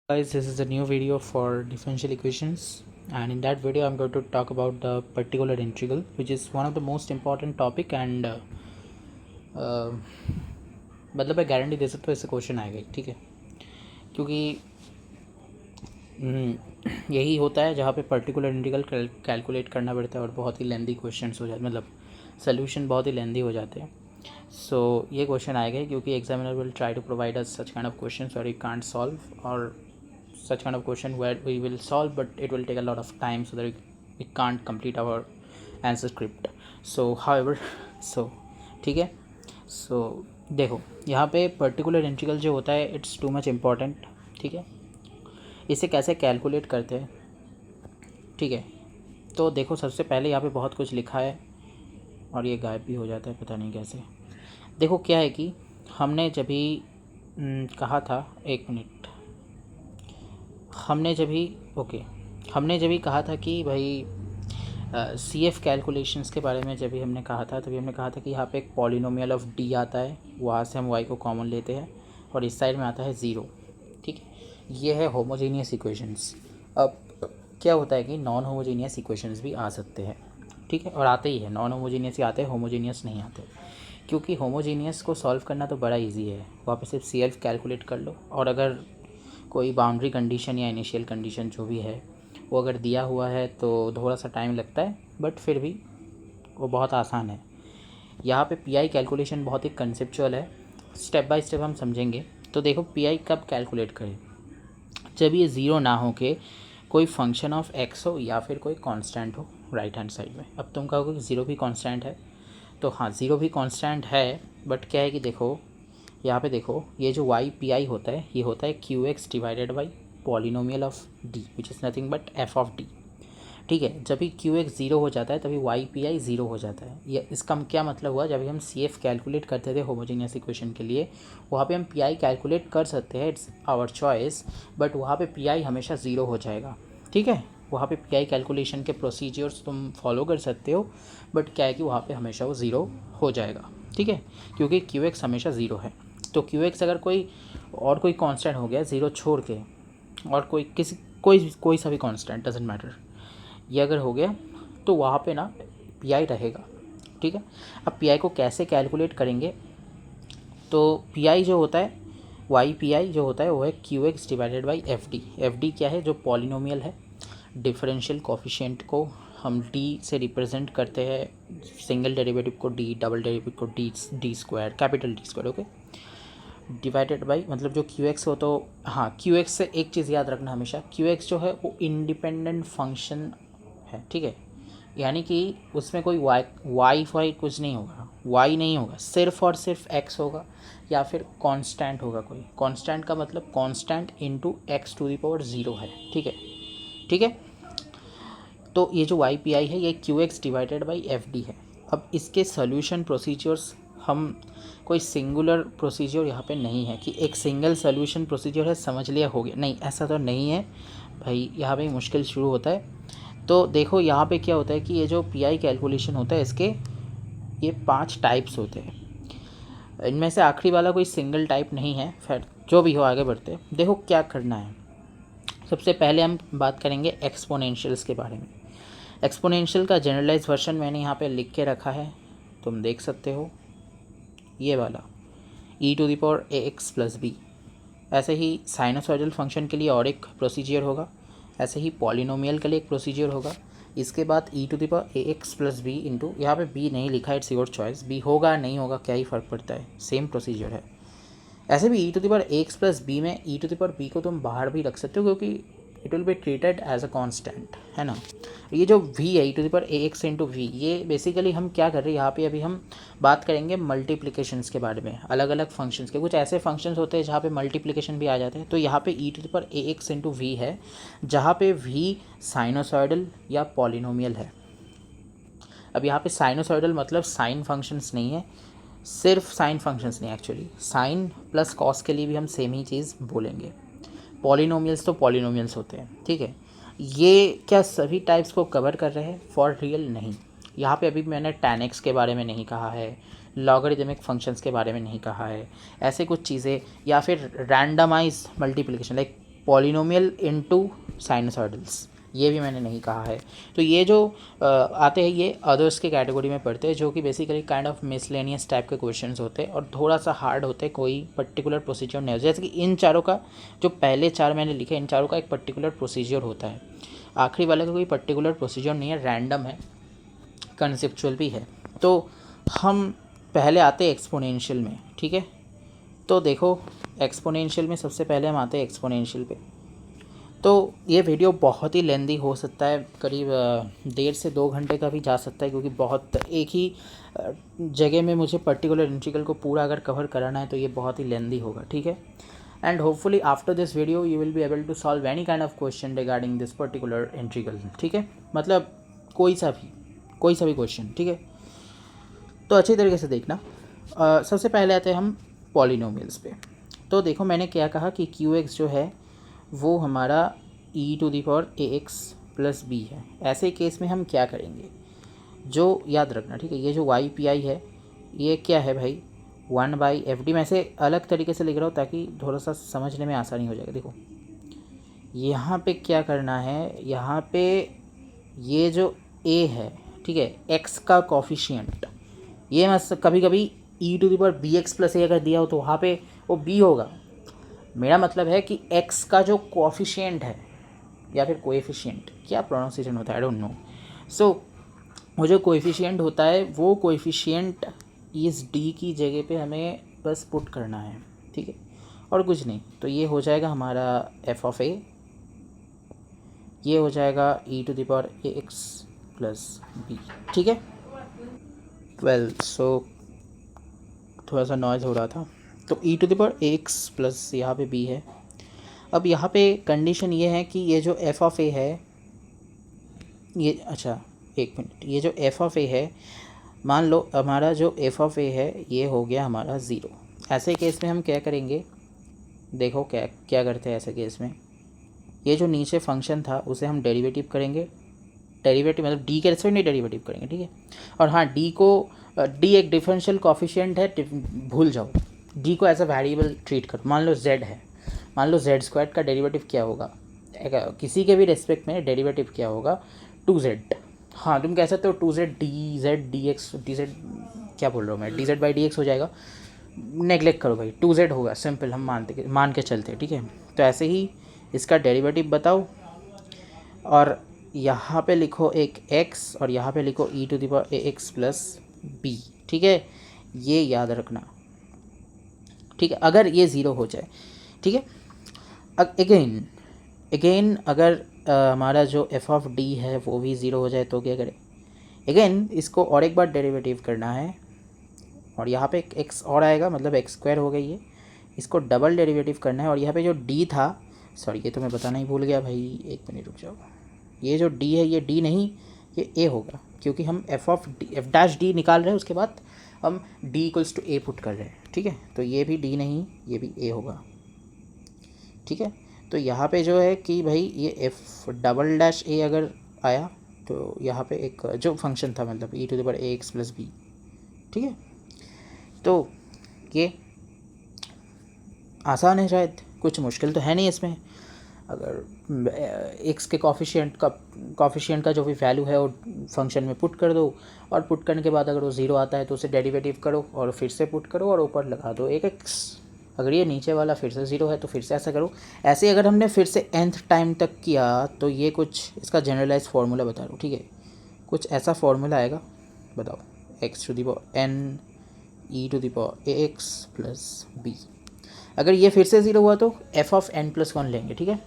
Guys, this is a new video for differential equations, and in that video I'm going to talk about the particular integral, which is one of the most important topic. and uh, मतलब मैं guarantee दे सकता हूँ इससे question आएगा ही, ठीक है। क्योंकि यही होता है जहाँ पे पर्टिकुलर इंटीग्रल कैलकुलेट करना पड़ता है और बहुत ही लेंदी क्वेश्चंस हो जाते, मतलब सोल्यूशन बहुत ही लेंदी हो जाते हैं। सो ये क्वेश्चन आएगा ही क्योंकि examiner will try to provide us such kind of questions और यू कांट सॉल्व, और such kind of question where we will solve but it will take a lot of time, so that we can't complete our answer script. So however, so ठीक है। सो देखो यहाँ पे particular integral जो होता है it's too much important, ठीक है। इसे कैसे कैलकुलेट करते हैं, ठीक है। तो देखो सबसे पहले यहाँ पे बहुत कुछ लिखा है और ये गायब भी हो जाता है, पता नहीं कैसे। देखो क्या है कि हमने जब भी कहा था, एक मिनट, हमने जब भी कहा था कि भाई सी एफ कैलकुलेशंस के बारे में, जब भी हमने कहा था तभी हमने कहा था कि यहाँ पे एक पॉलिनोमियल ऑफ डी आता है, वहाँ से हम वाई को कॉमन लेते हैं और इस साइड में आता है ज़ीरो, ठीक है। ये है होमोजीनियस इक्वेशंस। अब क्या होता है कि नॉन होमोजीनियस इक्वेशंस भी आ सकते हैं, ठीक है, और आते ही है। नॉन होमोजीनियस ही आते हैं, होमोजीनियस नहीं आते, क्योंकि होमोजीनियस को सॉल्व करना तो बड़ा इजी है। वहाँ पे सिर्फ सी एफ कैलकुलेट कर लो, और अगर कोई बाउंड्री कंडीशन या इनिशियल कंडीशन जो भी है वो अगर दिया हुआ है तो थोड़ा सा टाइम लगता है, बट फिर भी वो बहुत आसान है। यहाँ पे पीआई कैलकुलेशन बहुत ही कंसेप्चुअल है, स्टेप बाय स्टेप हम समझेंगे। तो देखो पीआई कब कैलकुलेट करें, जब ये ज़ीरो ना हो के कोई फंक्शन ऑफ एक्स हो या फिर कोई कांस्टेंट हो राइट हैंड साइड में। अब तुम कहोगे कि ज़ीरो भी कांस्टेंट है, तो हाँ ज़ीरो भी कांस्टेंट है, बट क्या है कि देखो यहाँ पे देखो ये जो वाई पी आई होता है ये होता है Q x divided by polynomial of D which is nothing but F of D, ठीक है। जब भी क्यू एक्स ज़ीरो हो जाता है तभी वाई पी आई ज़ीरो हो जाता है। ये इसका क्या मतलब हुआ, जब भी हम सी एफ कैलकुलेट करते थे होमोजीनियस इक्वेशन के लिए, वहाँ पे हम पी आई कैलकुलेट कर सकते हैं, इट्स आवर चॉइस, बट वहाँ पे पी आई हमेशा ज़ीरो हो जाएगा, ठीक है। वहाँ पे पी आई कैलकुलेशन के प्रोसीजर्स तुम फॉलो कर सकते हो, बट क्या है कि वहाँ पे हमेशा वो ज़ीरो हो जाएगा, ठीक है, क्योंकि क्यू एक्स हमेशा ज़ीरो है। तो क्यू एक्स अगर कोई कांस्टेंट हो गया ज़ीरो छोड़ के, और कोई सा भी कांस्टेंट डजेंट मैटर, ये अगर हो गया तो वहाँ पे ना पी आई रहेगा, ठीक है। अब पी आई को कैसे कैलकुलेट करेंगे, तो पी आई जो होता है, वाई पी आई जो होता है वो है Q x divided by F D. F D क्या है, जो पॉलिनोमियल है, डिफरेंशियल कोफिशिएंट को हम डी से रिप्रेजेंट करते हैं, सिंगल डेरिवेटिव को डी, डबल डेरिवेटिव को D square, capital D square, okay, divided by, मतलब जो क्यू एक्स हो, तो हाँ क्यू एक्स से एक चीज़ याद रखना हमेशा, क्यू एक्स जो है वो इंडिपेंडेंट फंक्शन है, ठीक है। यानी कि उसमें कोई वाई कुछ नहीं होगा, वाई नहीं होगा, सिर्फ और सिर्फ एक्स होगा, या फिर कांस्टेंट होगा। कोई कांस्टेंट का मतलब constant into x to the power zero है, ठीक है, ठीक है। तो ये जो वाई पी आई है ये Q x divided by F D है। अब इसके सोल्यूशन प्रोसीजर्स, हम कोई सिंगुलर प्रोसीजर यहाँ पे नहीं है कि एक सिंगल सोल्यूशन प्रोसीजर है, समझ लिया हो गया, नहीं, ऐसा तो नहीं है भाई। यहाँ पे मुश्किल शुरू होता है। तो देखो यहाँ पे क्या होता है कि ये जो पी आई कैलकुलेशन होता है इसके ये 5 टाइप्स होते हैं। इनमें से आखिरी वाला कोई सिंगल टाइप नहीं है, फिर जो भी हो आगे बढ़ते। देखो क्या करना है, सबसे पहले हम बात करेंगे एक्सपोनेंशियल्स के बारे में। एक्सपोनेंशियल का जनरलाइज वर्जन मैंने यहाँ पे लिख के रखा है, तुम देख सकते हो, ये वाला e to the power A x plus b. ऐसे ही साइनोसॉइडल फंक्शन के लिए और एक प्रोसीजर होगा, ऐसे ही पॉलिनोमियल के लिए एक प्रोसीजर होगा। इसके बाद e to the power A x plus b into, यहाँ पे b नहीं लिखा है, इट्स योर चॉइस, b होगा नहीं होगा क्या ही फ़र्क पड़ता है, सेम प्रोसीजर है। ऐसे भी e to the power A x plus b में e to the power b को तुम बाहर भी रख सकते हो, क्योंकि it will be treated as a constant, है ना। ये जो v है e to the power A x into v, ये बेसिकली हम क्या कर रहे हैं यहाँ पे, अभी हम बात करेंगे मल्टीप्लिकेशंस के बारे में, अलग अलग फंक्शंस के। कुछ ऐसे फंक्शंस होते हैं जहाँ पे मल्टीप्लिकेशन भी आ जाते हैं, तो यहाँ पे e to the power A x into v है, जहाँ पे v साइनोसॉइडल या पॉलिनोमियल है। अब यहाँ पे साइनोसॉइडल मतलब साइन फंक्शंस नहीं है, सिर्फ साइन फंक्शंस नहीं, एक्चुअली साइन प्लस कॉस के लिए भी हम सेम ही चीज़ बोलेंगे। पॉलिनोमियल्स तो पॉलिनोमियल्स होते हैं, ठीक है। ये क्या सभी टाइप्स को कवर कर रहे हैं, फॉर रियल नहीं। यहाँ पे अभी मैंने tan x के बारे में नहीं कहा है, लॉगरिदमिक फंक्शंस के बारे में नहीं कहा है, ऐसे कुछ चीज़ें, या फिर randomize multiplication, like polynomial into sinusoidals, ये भी मैंने नहीं कहा है। तो ये जो आते हैं ये अदर्स के कैटेगरी में पढ़ते हैं, जो कि basically kind of miscellaneous type के क्वेश्चंस होते हैं और थोड़ा सा हार्ड होते हैं, कोई पर्टिकुलर प्रोसीजर नहीं होता। जैसे कि इन चारों का जो पहले 4 मैंने लिखे, इन चारों का एक पर्टिकुलर प्रोसीजर होता है, आखिरी वाले का कोई पर्टिकुलर प्रोसीजर नहीं है, रैंडम है, कंसेप्चुअल भी है। तो हम पहले आते हैं एक्सपोनेंशियल में, ठीक है। तो देखो एक्सपोनेंशियल में सबसे पहले हम आते हैं एक्सपोनेंशियल पे। तो ये वीडियो बहुत ही लेंदी हो सकता है, करीब 1.5 से 2 घंटे का भी जा सकता है, क्योंकि बहुत एक ही जगह में मुझे पर्टिकुलर इंटीग्रल को पूरा अगर कवर कराना है तो ये बहुत ही लेंदी होगा, ठीक है। And hopefully after this video you will be able to solve any kind of question regarding this particular integral, ठीक है। मतलब कोई सा भी क्वेश्चन, ठीक है। तो अच्छी तरीके से देखना। सबसे पहले आते हैं हम पॉलिनोमियल्स पे। तो देखो मैंने क्या कहा कि QX जो है वो हमारा e⁴ ax + b है। ऐसे केस में हम क्या करेंगे, जो याद रखना, ठीक है। ये जो YPI है ये क्या है भाई, 1/FD। मैं ऐसे अलग तरीके से लिख रहा हूँ ताकि थोड़ा सा समझने में आसानी हो जाएगा। देखो यहाँ पे क्या करना है, यहाँ पे ये जो a है, ठीक है, x का कॉफिशिएंट, ये मैं कभी कभी e⁵bx + a अगर दिया हो तो वहाँ पे वो b होगा। मेरा मतलब है कि x का जो कोएफिशिएंट है या फिर कोएफिशिएंट, क्या प्रोनाउंसिएशन होता है, आई डोंट नो। सो वो जो कोएफिशिएंट होता है, वो कोएफिशिएंट इस d की जगह पे हमें बस पुट करना है, ठीक है, और कुछ नहीं। तो ये हो जाएगा हमारा f(a), ये हो जाएगा e⁴ax + b, ठीक है। वेल सो थोड़ा सा नॉइज़ हो रहा था। तो e⁴ax + यहाँ पे b है। अब यहाँ पे कंडीशन ये है कि ये जो f(a) है ये, अच्छा एक मिनट, ये जो f(a) है, मान लो हमारा जो f(a) है ये हो गया हमारा 0। ऐसे केस में हम क्या करेंगे, देखो क्या करते हैं ऐसे केस में। ये जो नीचे फंक्शन था उसे हम डेरिवेटिव करेंगे, डेरिवेटिव मतलब d के रेस्पेक्ट में डेरिवेटिव करेंगे, ठीक है। और हाँ, d एक डिफरेंशियल कॉफिशिएंट है, भूल जाओ, d को एज अ वेरिएबल ट्रीट करो। मान लो z है, मान लो z² का डेरिवेटिव क्या होगा, किसी के भी रेस्पेक्ट में डेरिवेटिव क्या होगा, 2z। हाँ तुम कह सकते हो 2z dz dx, क्या बोल रहा हूँ मैं, dz/dx हो जाएगा, नेगलेक्ट करो भाई, 2z होगा, सिंपल हम मान के चलते, ठीक है। तो ऐसे ही इसका डेरिवेटिव बताओ और यहाँ पे लिखो एक x और यहाँ पे लिखो e⁴ax + b, ठीक है, ये याद रखना, ठीक है। अगर ये 0 हो जाए, ठीक है। अगेन अगर हमारा जो f(d) है वो भी 0 हो जाए तो क्या करें, अगेन इसको और एक बार डेरिवेटिव करना है और यहाँ पे एक x और आएगा, मतलब x² हो गई है, इसको डबल डेरिवेटिव करना है। और यहाँ पे जो d था, सॉरी ये तो मैं बताना ही भूल गया भाई, एक मिनट रुक जाओ, ये जो d है ये d नहीं, ये a होगा, क्योंकि हम f'(d) निकाल रहे हैं, उसके बाद हम d = a पुट कर रहे हैं, ठीक है। तो ये भी d नहीं, ये भी a होगा, ठीक है। तो यहाँ पे जो है कि भाई ये f'(a) अगर आया तो यहाँ पे एक जो फंक्शन था, मतलब e⁴ax + b, ठीक है। तो ये आसान है, शायद कुछ मुश्किल तो है नहीं इसमें। अगर x के कॉफिशिएंट का जो भी वैल्यू है वो फंक्शन में पुट कर दो, और पुट करने के बाद अगर वो 0 आता है तो उसे डेरिवेटिव करो और फिर से पुट करो और ऊपर लगा दो एक x। अगर ये नीचे वाला फिर से 0 है तो फिर से ऐसा करो। ऐसे अगर हमने फिर से nth टाइम तक किया तो ये कुछ इसका जनरलाइज फार्मूला बता रहा हूँ, ठीक है। कुछ ऐसा फार्मूला आएगा, बताओ, x⁴n e⁴ax + b। अगर ये फिर से 0 हुआ तो f(n+1) लेंगे, ठीक है,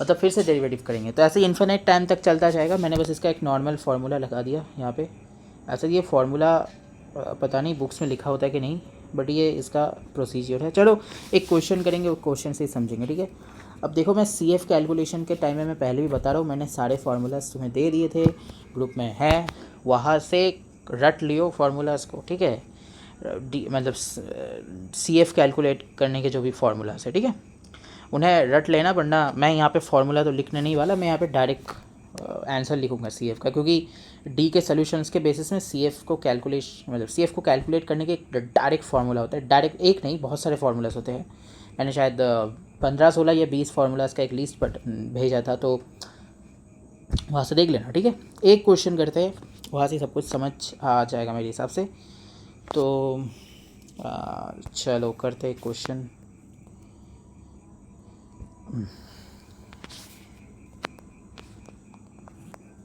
मतलब फिर से डेरिवेटिव करेंगे। तो ऐसे इन्फिनिट टाइम तक चलता जाएगा। मैंने बस इसका एक नॉर्मल फार्मूला लगा दिया यहाँ पे। ऐसा ये फार्मूला पता नहीं बुक्स में लिखा होता है कि नहीं, बट ये इसका प्रोसीजर है। चलो एक क्वेश्चन करेंगे, वो क्वेश्चन से ही समझेंगे, ठीक है। अब देखो मैं CF कैलकुलेशन के टाइम में मैं पहले भी बता रहा हूँ, मैंने सारे फार्मूलाज तुम्हें दे दिए थे, ग्रुप में है, वहाँ से रट लियो फार्मूलाज को, ठीक है। मतलब CF कैलकुलेट करने के जो भी फार्मूलाज है, ठीक है, उन्हें रट लेना, वरना मैं यहाँ पे फार्मूला तो लिखने नहीं वाला, मैं यहाँ पे डायरेक्ट आंसर लिखूँगा CF का, क्योंकि D के सॉल्यूशंस के बेसिस में CF को कैलकुलेट करने के डायरेक्ट फार्मूला होता है। डायरेक्ट एक नहीं, बहुत सारे फार्मूलाज होते हैं। मैंने शायद 15-16 या 20 फार्मूलाज का एक लिस्ट भेजा था, तो वहाँ से देख लेना, ठीक है। एक क्वेश्चन करते हैं, वहाँ से सब कुछ समझ आ जाएगा मेरे हिसाब से। तो चलो करते हैं क्वेश्चन।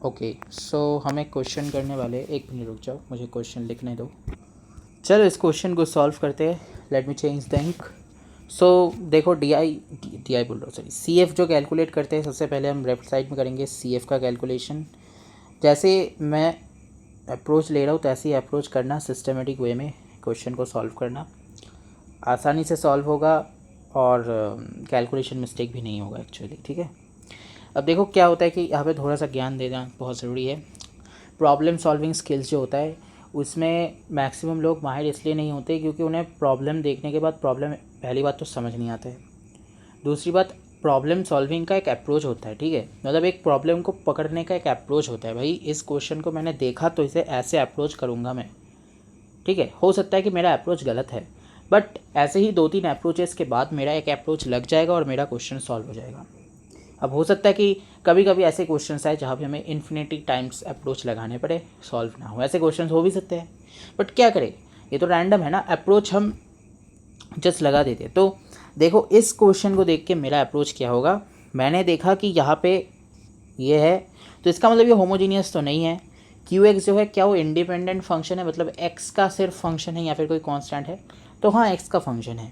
ओके, सो हमें क्वेश्चन करने वाले, एक मिनट रुक जाओ, मुझे क्वेश्चन लिखने दो। चलो इस क्वेश्चन को सॉल्व करते हैं। Let me change the ink. So देखो डी आई बोल रहा हूँ, सॉरी, सी एफ जो कैलकुलेट करते हैं, सबसे पहले हम लेफ्ट साइड में करेंगे सी एफ का कैलकुलेशन। जैसे मैं अप्रोच ले रहा हूँ तैसे ही अप्रोच करना, सिस्टमेटिक वे में क्वेश्चन को सॉल्व करना, आसानी से सॉल्व होगा और कैलकुलेशन मिस्टेक भी नहीं होगा एक्चुअली, ठीक है। अब देखो क्या होता है कि यहाँ पे थोड़ा सा ज्ञान देना बहुत ज़रूरी है। प्रॉब्लम सॉल्विंग स्किल्स जो होता है उसमें मैक्सिमम लोग माहिर इसलिए नहीं होते क्योंकि उन्हें प्रॉब्लम देखने के बाद प्रॉब्लम पहली बात तो समझ नहीं आता है, दूसरी बात प्रॉब्लम सॉल्विंग का एक अप्रोच होता है, ठीक है। मतलब एक प्रॉब्लम को पकड़ने का एक अप्रोच होता है। भाई इस क्वेश्चन को मैंने देखा तो इसे ऐसे अप्रोच करूँगा मैं, ठीक है। हो सकता है कि मेरा अप्रोच गलत है, बट ऐसे ही 2-3 अप्रोचेस के बाद मेरा एक अप्रोच लग जाएगा और मेरा क्वेश्चन सॉल्व हो जाएगा। अब हो सकता है कि कभी कभी ऐसे क्वेश्चंस आए जहाँ पे हमें इन्फिनिटी टाइम्स अप्रोच लगाने पड़े, सॉल्व ना हो, ऐसे क्वेश्चंस हो भी सकते हैं, बट क्या करें, ये तो रैंडम है ना, अप्रोच हम जस्ट लगा देते। तो देखो इस क्वेश्चन को देख के मेरा अप्रोच क्या होगा, मैंने देखा कि यहाँ पे ये है, तो इसका मतलब ये होमोजीनियस तो नहीं है। क्यू एक्स जो है क्या वो इंडिपेंडेंट फंक्शन है, मतलब एक्स का सिर्फ फंक्शन है या फिर कोई कांस्टेंट है, तो हाँ एक्स का फंक्शन है।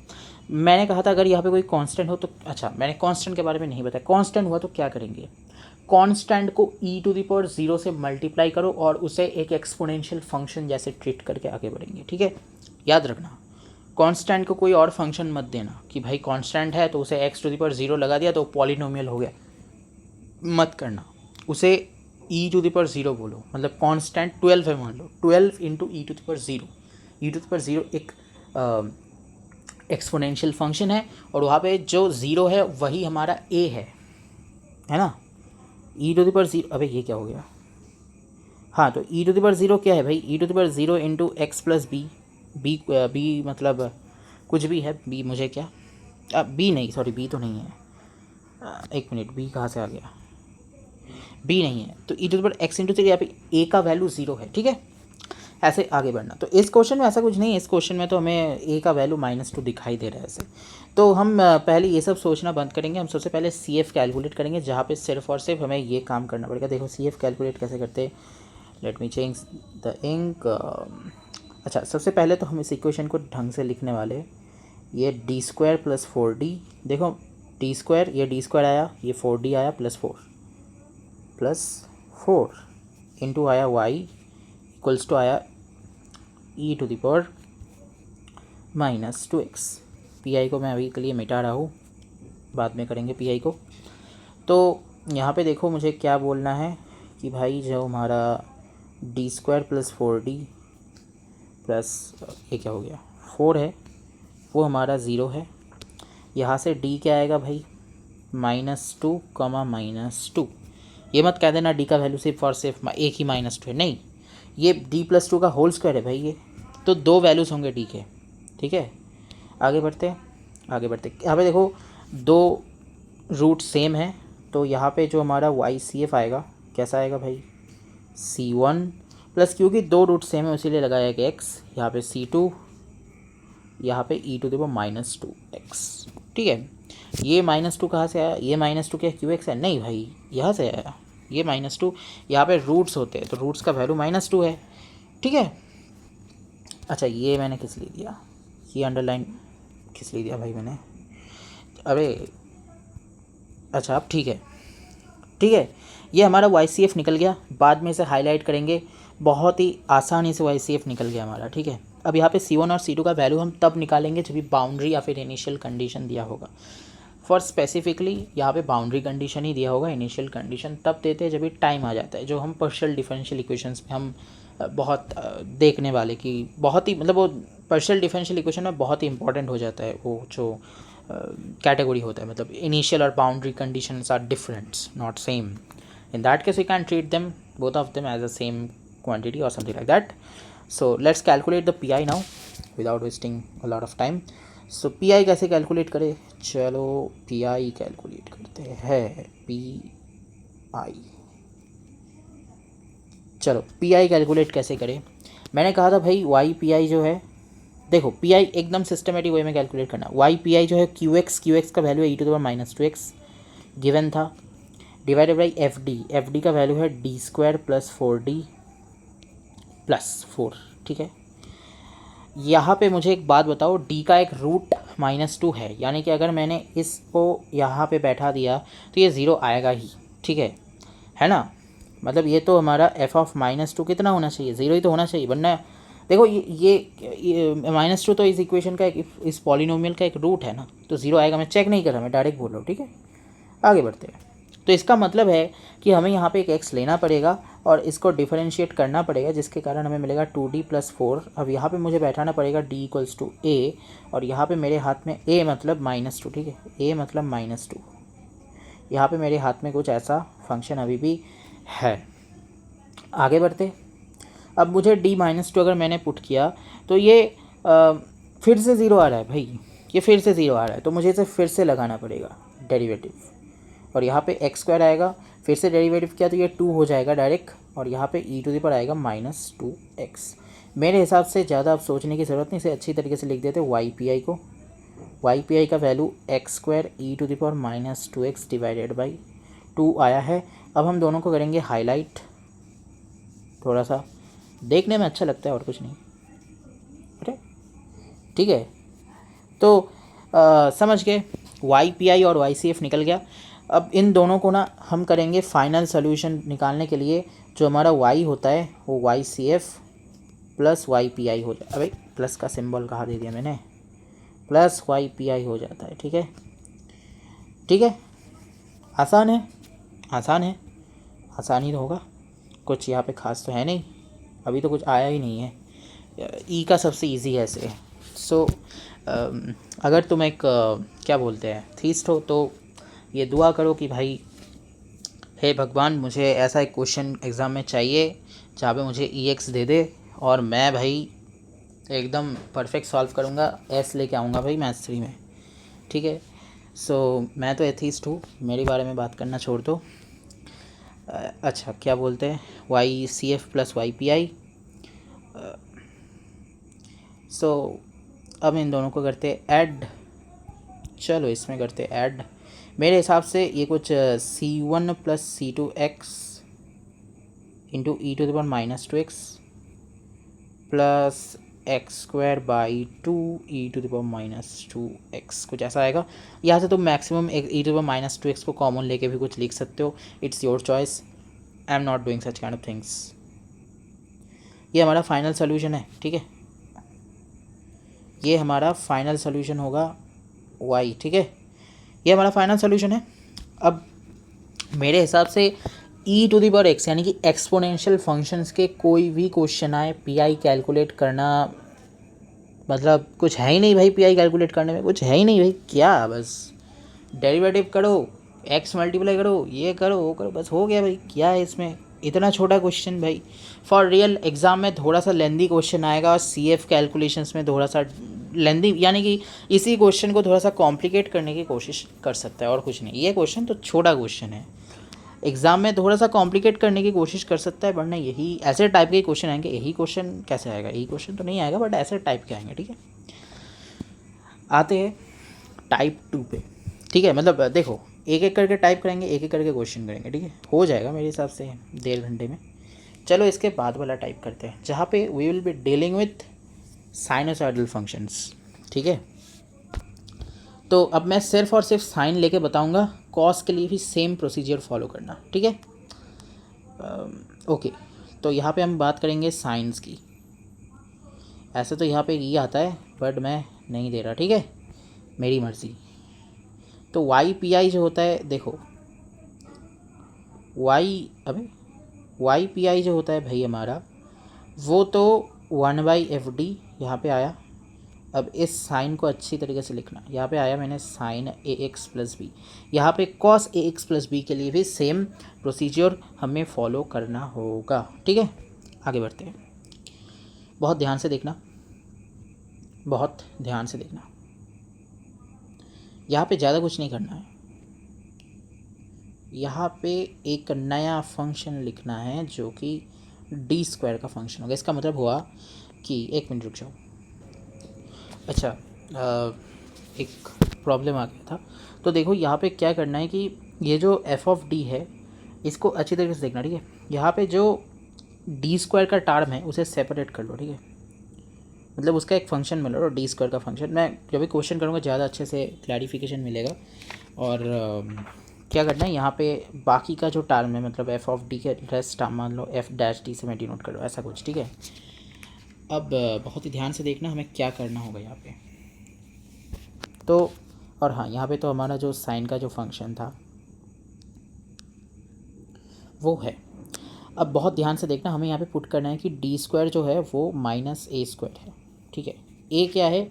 मैंने कहा था अगर यहाँ पे कोई कांस्टेंट हो तो, अच्छा मैंने कांस्टेंट के बारे में नहीं बताया, कांस्टेंट हुआ तो क्या करेंगे, कांस्टेंट को e⁻0 से मल्टीप्लाई करो और उसे एक एक्सपोनेंशियल फंक्शन जैसे ट्रीट करके आगे बढ़ेंगे, ठीक है। याद रखना कांस्टेंट को कोई और फंक्शन मत देना कि भाई कांस्टेंट है तो उसे x⁻0 लगा दिया तो पॉलिनोमियल हो गया, मत करना, उसे e⁻0 बोलो। मतलब कांस्टेंट 12 है मान लो, 12 इंटू e⁻0 एक एक्सपोनेंशियल फंक्शन है और वहाँ पे जो ज़ीरो है वही हमारा a है ना। e⁻0, अबे ये क्या हो गया, हाँ तो e⁻0 क्या है भाई, e⁻0 into x plus b, b मतलब कुछ भी है, बी मुझे क्या, बी नहीं, सॉरी बी तो नहीं है, एक मिनट, बी कहाँ से आ गया, बी नहीं है, तो e⁻x इंटू 3, यहाँ पे a का वैल्यू 0 है, ठीक है। ऐसे आगे बढ़ना, तो इस क्वेश्चन में ऐसा कुछ नहीं है, इस क्वेश्चन में तो हमें a का वैल्यू -2 दिखाई दे रहा है ऐसे। तो हम पहले ये सब सोचना बंद करेंगे, हम सबसे पहले सी एफ कैलकुलेट करेंगे, जहाँ पे सिर्फ और सिर्फ हमें ये काम करना पड़ेगा। देखो सी एफ कैलकुलेट कैसे करते हैं, let me change the ink. अच्छा सबसे पहले तो हम इस इक्वेशन को ढंग से लिखने वाले, ये d² + 4d, देखो d², ये d² आया, ये 4d आया, +4 इंटू आया y इक्वल्स टू आया e⁻−2x। पी को मैं अभी के लिए मिटा रहा हूँ, बाद में करेंगे पी को। तो यहाँ पे देखो मुझे क्या बोलना है कि भाई जो हमारा d² + 4d प्लस ये क्या हो गया 4 है, वो हमारा 0 है। यहाँ से d क्या आएगा भाई, -2, -2। ये मत कह देना d का वैल्यू सिर्फ और सिर्फ एक ही -2 है, नहीं, ये d+2 का होल स्क्वायर है भाई, ये तो 2 वैल्यूज़ होंगे d के, ठीक है। आगे बढ़ते यहाँ पे देखो 2 रूट सेम है, तो यहाँ पे जो हमारा YCF आएगा कैसा आएगा भाई, C1 प्लस, क्योंकि 2 रूट सेम है इसीलिए लगाया कि x, यहाँ पे C2, यहाँ पे e⁻²x, ठीक है। ये -2 कहाँ से आया, ये -2 क्या QX है, नहीं भाई यहाँ से आया, ये -2, यहाँ पे रूट्स होते हैं तो रूट्स का वैल्यू -2 है, ठीक है। अच्छा ये मैंने किस लिए दिया, ये अंडरलाइन किस लिए दिया भाई मैंने, अरे अच्छा अब ठीक है, ये हमारा YCF निकल गया, बाद में इसे हाईलाइट करेंगे, बहुत ही आसानी से YCF निकल गया हमारा, ठीक है। अब यहाँ पे C1 और C2 का वैल्यू हम तब निकालेंगे जब भी बाउंड्री या फिर इनिशियल कंडीशन दिया होगा। फॉर स्पेसिफिकली यहाँ पे बाउंड्री कंडीशन ही दिया होगा, इनिशियल कंडीशन तब देते हैं जब भी टाइम आ जाता है, जो हम पार्शियल डिफरेंशियल इक्वेशंस में हम बहुत देखने वाले कि बहुत ही, मतलब वो पार्शियल डिफरेंशियल इक्वेशन में बहुत ही इंपॉर्टेंट हो जाता है, वो जो कैटेगरी होता है, मतलब इनिशियल और boundary conditions are different, not same. In that case we can treat them both of them as a same quantity or something like that. So let's calculate the PI now without wasting a lot of time. So P I कैसे calculate करें, चलो P I calculate करते हैं। P I, चलो P I calculate कैसे करें। मैंने कहा था भाई वाई पी आई जो है, देखो पी आई एकदम सिस्टमेटिक वे में कैलकुलेट करना। वाई पी आई जो है क्यू एक्स का वैल्यू है E to the power minus two X given था, डिवाइडेड बाई एफ डी का वैल्यू है D square plus four D plus four. ठीक है, यहाँ पे मुझे एक बात बताओ, डी का एक रूट -2 है, यानी कि अगर मैंने इसको यहाँ पे बैठा दिया तो ये ज़ीरो आएगा ही। ठीक है ना, मतलब ये तो हमारा एफ ऑफ -2 कितना होना चाहिए, ज़ीरो ही तो होना चाहिए, वरना देखो ये -2 तो इस इक्वेशन का इस पॉलिनोमियल का एक रूट है ना, तो ज़ीरो आएगा। मैं चेक नहीं कर रहा, मैं डायरेक्ट बोल रहा हूँ। ठीक है, आगे बढ़ते हैं। तो इसका मतलब है कि हमें यहाँ पे एक x लेना पड़ेगा और इसको डिफरेंशिएट करना पड़ेगा, जिसके कारण हमें मिलेगा 2d + 4। अब यहाँ पे मुझे बैठाना पड़ेगा d = a, और यहाँ पे मेरे हाथ में a मतलब -2। ठीक है, a मतलब -2, यहाँ पे मेरे हाथ में कुछ ऐसा फंक्शन अभी भी है। आगे बढ़ते, अब मुझे d -2 अगर मैंने पुट किया तो ये फिर से ज़ीरो आ रहा है भाई, ये फिर से ज़ीरो आ रहा है, तो मुझे इसे फिर से लगाना पड़ेगा डेरिवेटिव, और यहाँ पे x² आएगा, फिर से डेरिवेटिव किया तो ये 2 हो जाएगा डायरेक्ट, और यहाँ पे e टू द पावर आएगा -2x। मेरे हिसाब से ज़्यादा अब सोचने की ज़रूरत नहीं, इसे अच्छी तरीके से लिख देते वाई पी आई को। वाई पी आई का value x² e to the power -2x divided by 2 आया है। अब हम दोनों को करेंगे हाईलाइट, थोड़ा सा देखने में अच्छा लगता है और कुछ नहीं। अरे ठीक है, तो समझ गए, वाई पी आई और वाई सी एफ निकल गया। अब इन दोनों को ना हम करेंगे फाइनल सोल्यूशन निकालने के लिए, जो हमारा y होता है वो y C F plus Y P i हो जाए। अबे प्लस का सिंबल कहाँ दे दिया मैंने, प्लस वाई पी आई हो जाता है। ठीक है, ठीक है, आसान है, आसान है, आसान ही तो होगा, कुछ यहाँ पे खास तो है नहीं, अभी तो कुछ आया ही नहीं है। ई का सबसे इजी है ऐसे। सो अगर तुम एक क्या बोलते हैं थीस्ट हो, तो ये दुआ करो कि भाई हे भगवान, मुझे ऐसा एक क्वेश्चन एग्ज़ाम में चाहिए जहाँ पे मुझे EX दे दे, और मैं भाई एकदम परफेक्ट सॉल्व करूँगा, S लेके आऊँगा भाई मैथ्स 3 में। ठीक है, सो मैं तो एथीस्ट हूँ, मेरे बारे में बात करना छोड़ दो। अच्छा क्या बोलते हैं, Y C F plus Y P I. So अब इन दोनों को करते ऐड, चलो इसमें करते ऐड। मेरे हिसाब से ये कुछ C1 + C2x into e to the power -2x plus x² by 2 e to the power -2x, कुछ ऐसा आएगा। यहाँ से तुम maximum e to the power -2x को कॉमन लेके भी कुछ लिख सकते हो, it's your choice, I am not doing such kind of things. ये हमारा फाइनल सोल्यूशन है। ठीक है, ये हमारा फाइनल सोल्यूशन होगा y। ठीक है, ये हमारा फाइनल सोल्यूशन है। अब मेरे हिसाब से e to the power x यानी कि एक्सपोनेंशियल फंक्शंस के कोई भी क्वेश्चन आए, पी आई कैलकुलेट करना मतलब कुछ है ही नहीं भाई, पी आई कैलकुलेट करने में कुछ है ही नहीं भाई, क्या बस डेरिवेटिव करो, x मल्टीप्लाई करो, ये करो वो करो, बस हो गया भाई। क्या है इसमें, इतना छोटा क्वेश्चन भाई। फॉर रियल एग्ज़ाम में थोड़ा सा लेंदी क्वेश्चन आएगा, और सी एफ कैलकुलेशंस में थोड़ा सा लेंदी, यानी कि इसी क्वेश्चन को थोड़ा सा कॉम्प्लिकेट करने की कोशिश कर सकता है और कुछ नहीं। ये क्वेश्चन तो छोटा क्वेश्चन है, एग्ज़ाम में थोड़ा सा कॉम्प्लिकेट करने की कोशिश कर सकता है, वरना यही ऐसे टाइप के क्वेश्चन आएंगे। यही क्वेश्चन कैसे आएगा, यही क्वेश्चन तो नहीं आएगा, बट ऐसे टाइप के आएंगे। ठीक है, आते हैं टाइप 2 पे। ठीक है, मतलब देखो एक एक करके टाइप करेंगे, एक एक करके क्वेश्चन करेंगे। ठीक है, हो जाएगा मेरे हिसाब से 1.5 घंटे में। चलो इसके बाद वाला टाइप करते हैं, जहाँ पे we will be dealing with sinusoidal functions. ठीक है, तो अब मैं सिर्फ और सिर्फ साइन लेके बताऊंगा, कॉस के लिए भी सेम प्रोसीजर फॉलो करना। ठीक है, ओके, तो यहाँ पे हम बात करेंगे साइंस की। ऐसे तो यहाँ पे ये आता है, बट मैं नहीं दे रहा। ठीक है, मेरी मर्ज़ी। तो वाई पी आई जो होता है, देखो वाई पी आई जो होता है भाई हमारा, वो तो 1/FD यहाँ पे आया। अब इस साइन को अच्छी तरीके से लिखना, यहाँ पे आया मैंने साइन AX + B, यहाँ पे कॉस AX + B के लिए भी सेम प्रोसीजर हमें फॉलो करना होगा। ठीक है, आगे बढ़ते हैं, बहुत ध्यान से देखना, बहुत ध्यान से देखना। यहाँ पे ज़्यादा कुछ नहीं करना है, यहाँ पे एक नया फंक्शन लिखना है जो कि डी स्क्वायर का फंक्शन होगा। इसका मतलब हुआ कि, एक मिनट रुक जाओ, अच्छा एक प्रॉब्लम आ गया था। तो देखो यहाँ पे क्या करना है कि ये जो एफ ऑफ डी है इसको अच्छी तरीके से देखना, ठीक है। यहाँ पे जो डी स्क्वायर का टर्म है उसे सेपरेट कर लो, ठीक है। मतलब उसका एक फंक्शन मिल रहा है डी स्क्वायर का फंक्शन। मैं जब भी क्वेश्चन करूँगा ज़्यादा अच्छे से क्लैरिफिकेशन मिलेगा। और क्या करना है, यहाँ पे बाकी का जो टर्म है मतलब एफ ऑफ डी के रेस्ट टर्म मान लो एफ डैश डी से मैं डिनोट कर लो, ऐसा कुछ, ठीक है। अब बहुत ही ध्यान से देखना हमें क्या करना होगा यहाँ पे। तो और हाँ, यहाँ पे तो हमारा जो साइन का जो फंक्शन था वो है। अब बहुत ध्यान से देखना, हमें यहाँ पे पुट करना है कि डी स्क्वायर जो है वो माइनस ए स्क्वायर है, ठीक है। ए क्या है,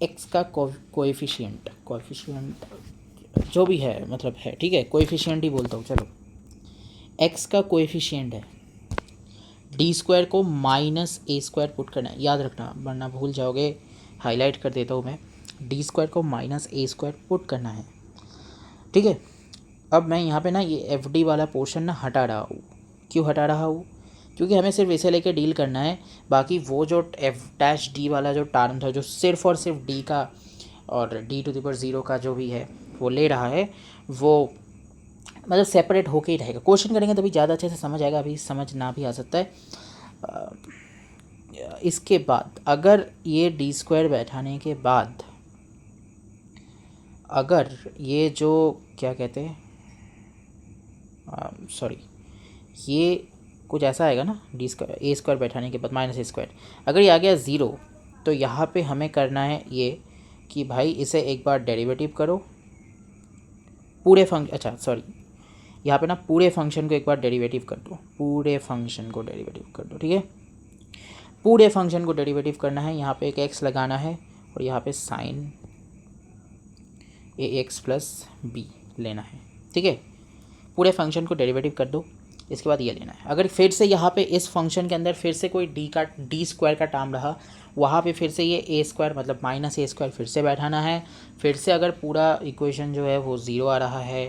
एक्स का कोएफिशिएंट जो भी है मतलब है, ठीक है, कोएफिशिएंट ही बोलता हूँ चलो। एक्स का कोएफिशिएंट है, डी स्क्वायर को माइनस ए स्क्वायर पुट करना है, याद रखना वरना भूल जाओगे। हाईलाइट कर देता हूँ मैं, डी स्क्वायर को माइनस ए स्क्वायर पुट करना है, ठीक है। अब मैं यहाँ पे ना ये एफ डी वाला पोर्शन ना हटा रहा हूँ। क्यों हटा रहा हूँ, क्योंकि हमें सिर्फ इसे लेके डील करना है। बाकी वो जो एफ डैश डी वाला जो टर्म था जो सिर्फ और सिर्फ डी का और डी टू द पावर 0 का जो भी है वो ले रहा है, वो मतलब सेपरेट होके ही रहेगा। क्वेश्चन करेंगे तभी ज़्यादा अच्छे से समझ आएगा, अभी समझ ना भी आ सकता है। इसके बाद अगर ये डी स्क्वायर बैठाने के बाद अगर ये जो क्या कहते हैं, सॉरी, ये कुछ ऐसा आएगा ना, डी स्क्वायर ए स्क्वायर बैठाने के बाद माइनस ए स्क्वायर, अगर ये आ गया 0 तो यहाँ पे हमें करना है ये कि भाई इसे एक बार डेरिवेटिव करो पूरे फंक्शन, अच्छा सॉरी, यहाँ पे ना पूरे फंक्शन को एक बार डेरिवेटिव कर दो, पूरे फंक्शन को डेरिवेटिव कर दो, ठीक है। पूरे फंक्शन को डेरिवेटिव करना है, यहाँ पे एक एक्स लगाना है और यहाँ पे साइन ए एक्स प्लस बी लेना है, ठीक है। पूरे फंक्शन को डेरिवेटिव कर दो, इसके बाद ये लेना है। अगर फिर से यहाँ पे इस फंक्शन के अंदर फिर से कोई डी स्क्वायर का टर्म रहा, वहाँ पे फिर से ये ए स्क्वायर मतलब माइनस ए स्क्वायर फिर से बैठाना है। फिर से अगर पूरा इक्वेशन जो है वो 0 आ रहा है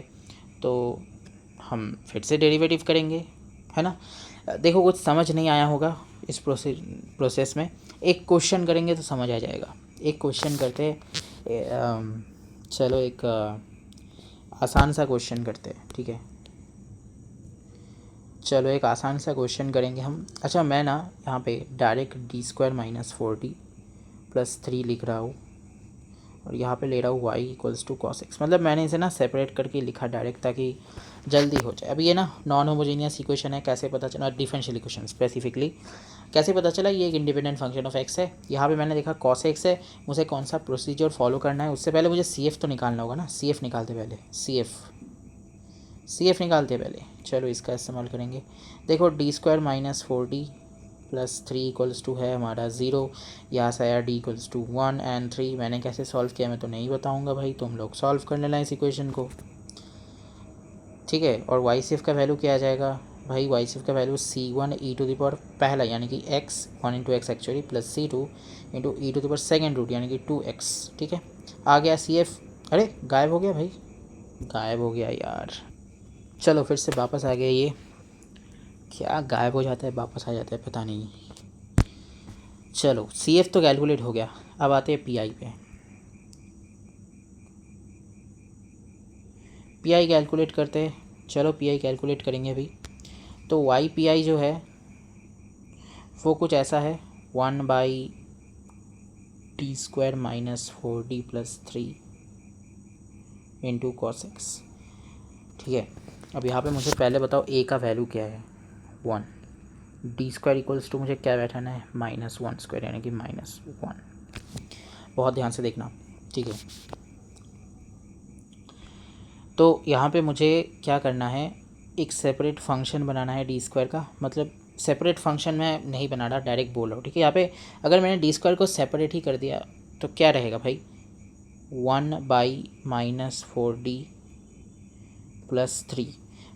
तो हम फिर से डेरिवेटिव करेंगे, है ना। देखो कुछ समझ नहीं आया होगा इस प्रोसेस में, एक क्वेश्चन करेंगे तो समझ आ जाएगा। एक क्वेश्चन करते चलो, एक आसान सा क्वेश्चन करते हैं, ठीक है। चलो एक आसान सा क्वेश्चन करेंगे हम। अच्छा मैं ना यहाँ पे direct D square minus 4d plus 3 लिख रहा हूँ और यहाँ पे ले रहा हूँ y equals to cos x. मतलब मैंने इसे ना सेपरेट करके लिखा डायरेक्ट ताकि जल्दी हो जाए। अब ये ना नॉन होमोजेनियस इक्वेशन है, कैसे पता चला, डिफरेंशियल इक्वेशन स्पेसिफिकली कैसे पता चला, ये एक इंडिपेंडेंट फंक्शन ऑफ एक्स है। यहाँ पे मैंने देखा कॉस एक्स है, मुझे कौन सा प्रोसीजर फॉलो करना है, उससे पहले मुझे सी एफ तो निकालना होगा ना। सी एफ निकालते पहले, सी एफ निकालते पहले, चलो इसका इस्तेमाल करेंगे। देखो d square minus 4d plus 3 equals to है हमारा 0, यहाँ से आया d इक्वल्स टू 1 एंड 3। मैंने कैसे सॉल्व किया मैं तो नहीं बताऊँगा भाई, तुम लोग सॉल्व कर लेना इस इक्वेशन को, ठीक है। और वाई सी एफ का वैल्यू क्या आ जाएगा भाई, वाई सी एफ का value c1 e to the power पहला यानी कि x 1 into x actually plus c2 into e to the power second root यानी कि 2x, ठीक है। आ गया सी एफ। अरे गायब हो गया भाई, गायब हो गया यार। चलो फिर से वापस आ गया, ये क्या गायब हो जाता है वापस आ जाता है पता नहीं। चलो सी एफ तो कैलकुलेट हो गया, अब आते हैं पी आई पे। पी आई कैलकुलेट करते हैं, चलो पी आई कैलकुलेट करेंगे अभी। तो वाई पी आई जो है वो कुछ ऐसा है 1 by d square minus 4d plus 3 into cos x, ठीक है। अब यहाँ पे मुझे पहले बताओ ए का वैल्यू क्या है, 1। डी स्क्वायर इक्वल्स टू मुझे क्या बैठाना है, -1² यानी कि -1। बहुत ध्यान से देखना, ठीक है। तो यहाँ पे मुझे क्या करना है, एक सेपरेट फंक्शन बनाना है डी स्क्वायर का। मतलब सेपरेट फंक्शन मैं नहीं बना रहा, डायरेक्ट बोल रहा हूँ, ठीक है। यहाँ पे अगर मैंने डी स्क्वायर को सेपरेट ही कर दिया तो क्या रहेगा भाई, 1 by -4d plus 3।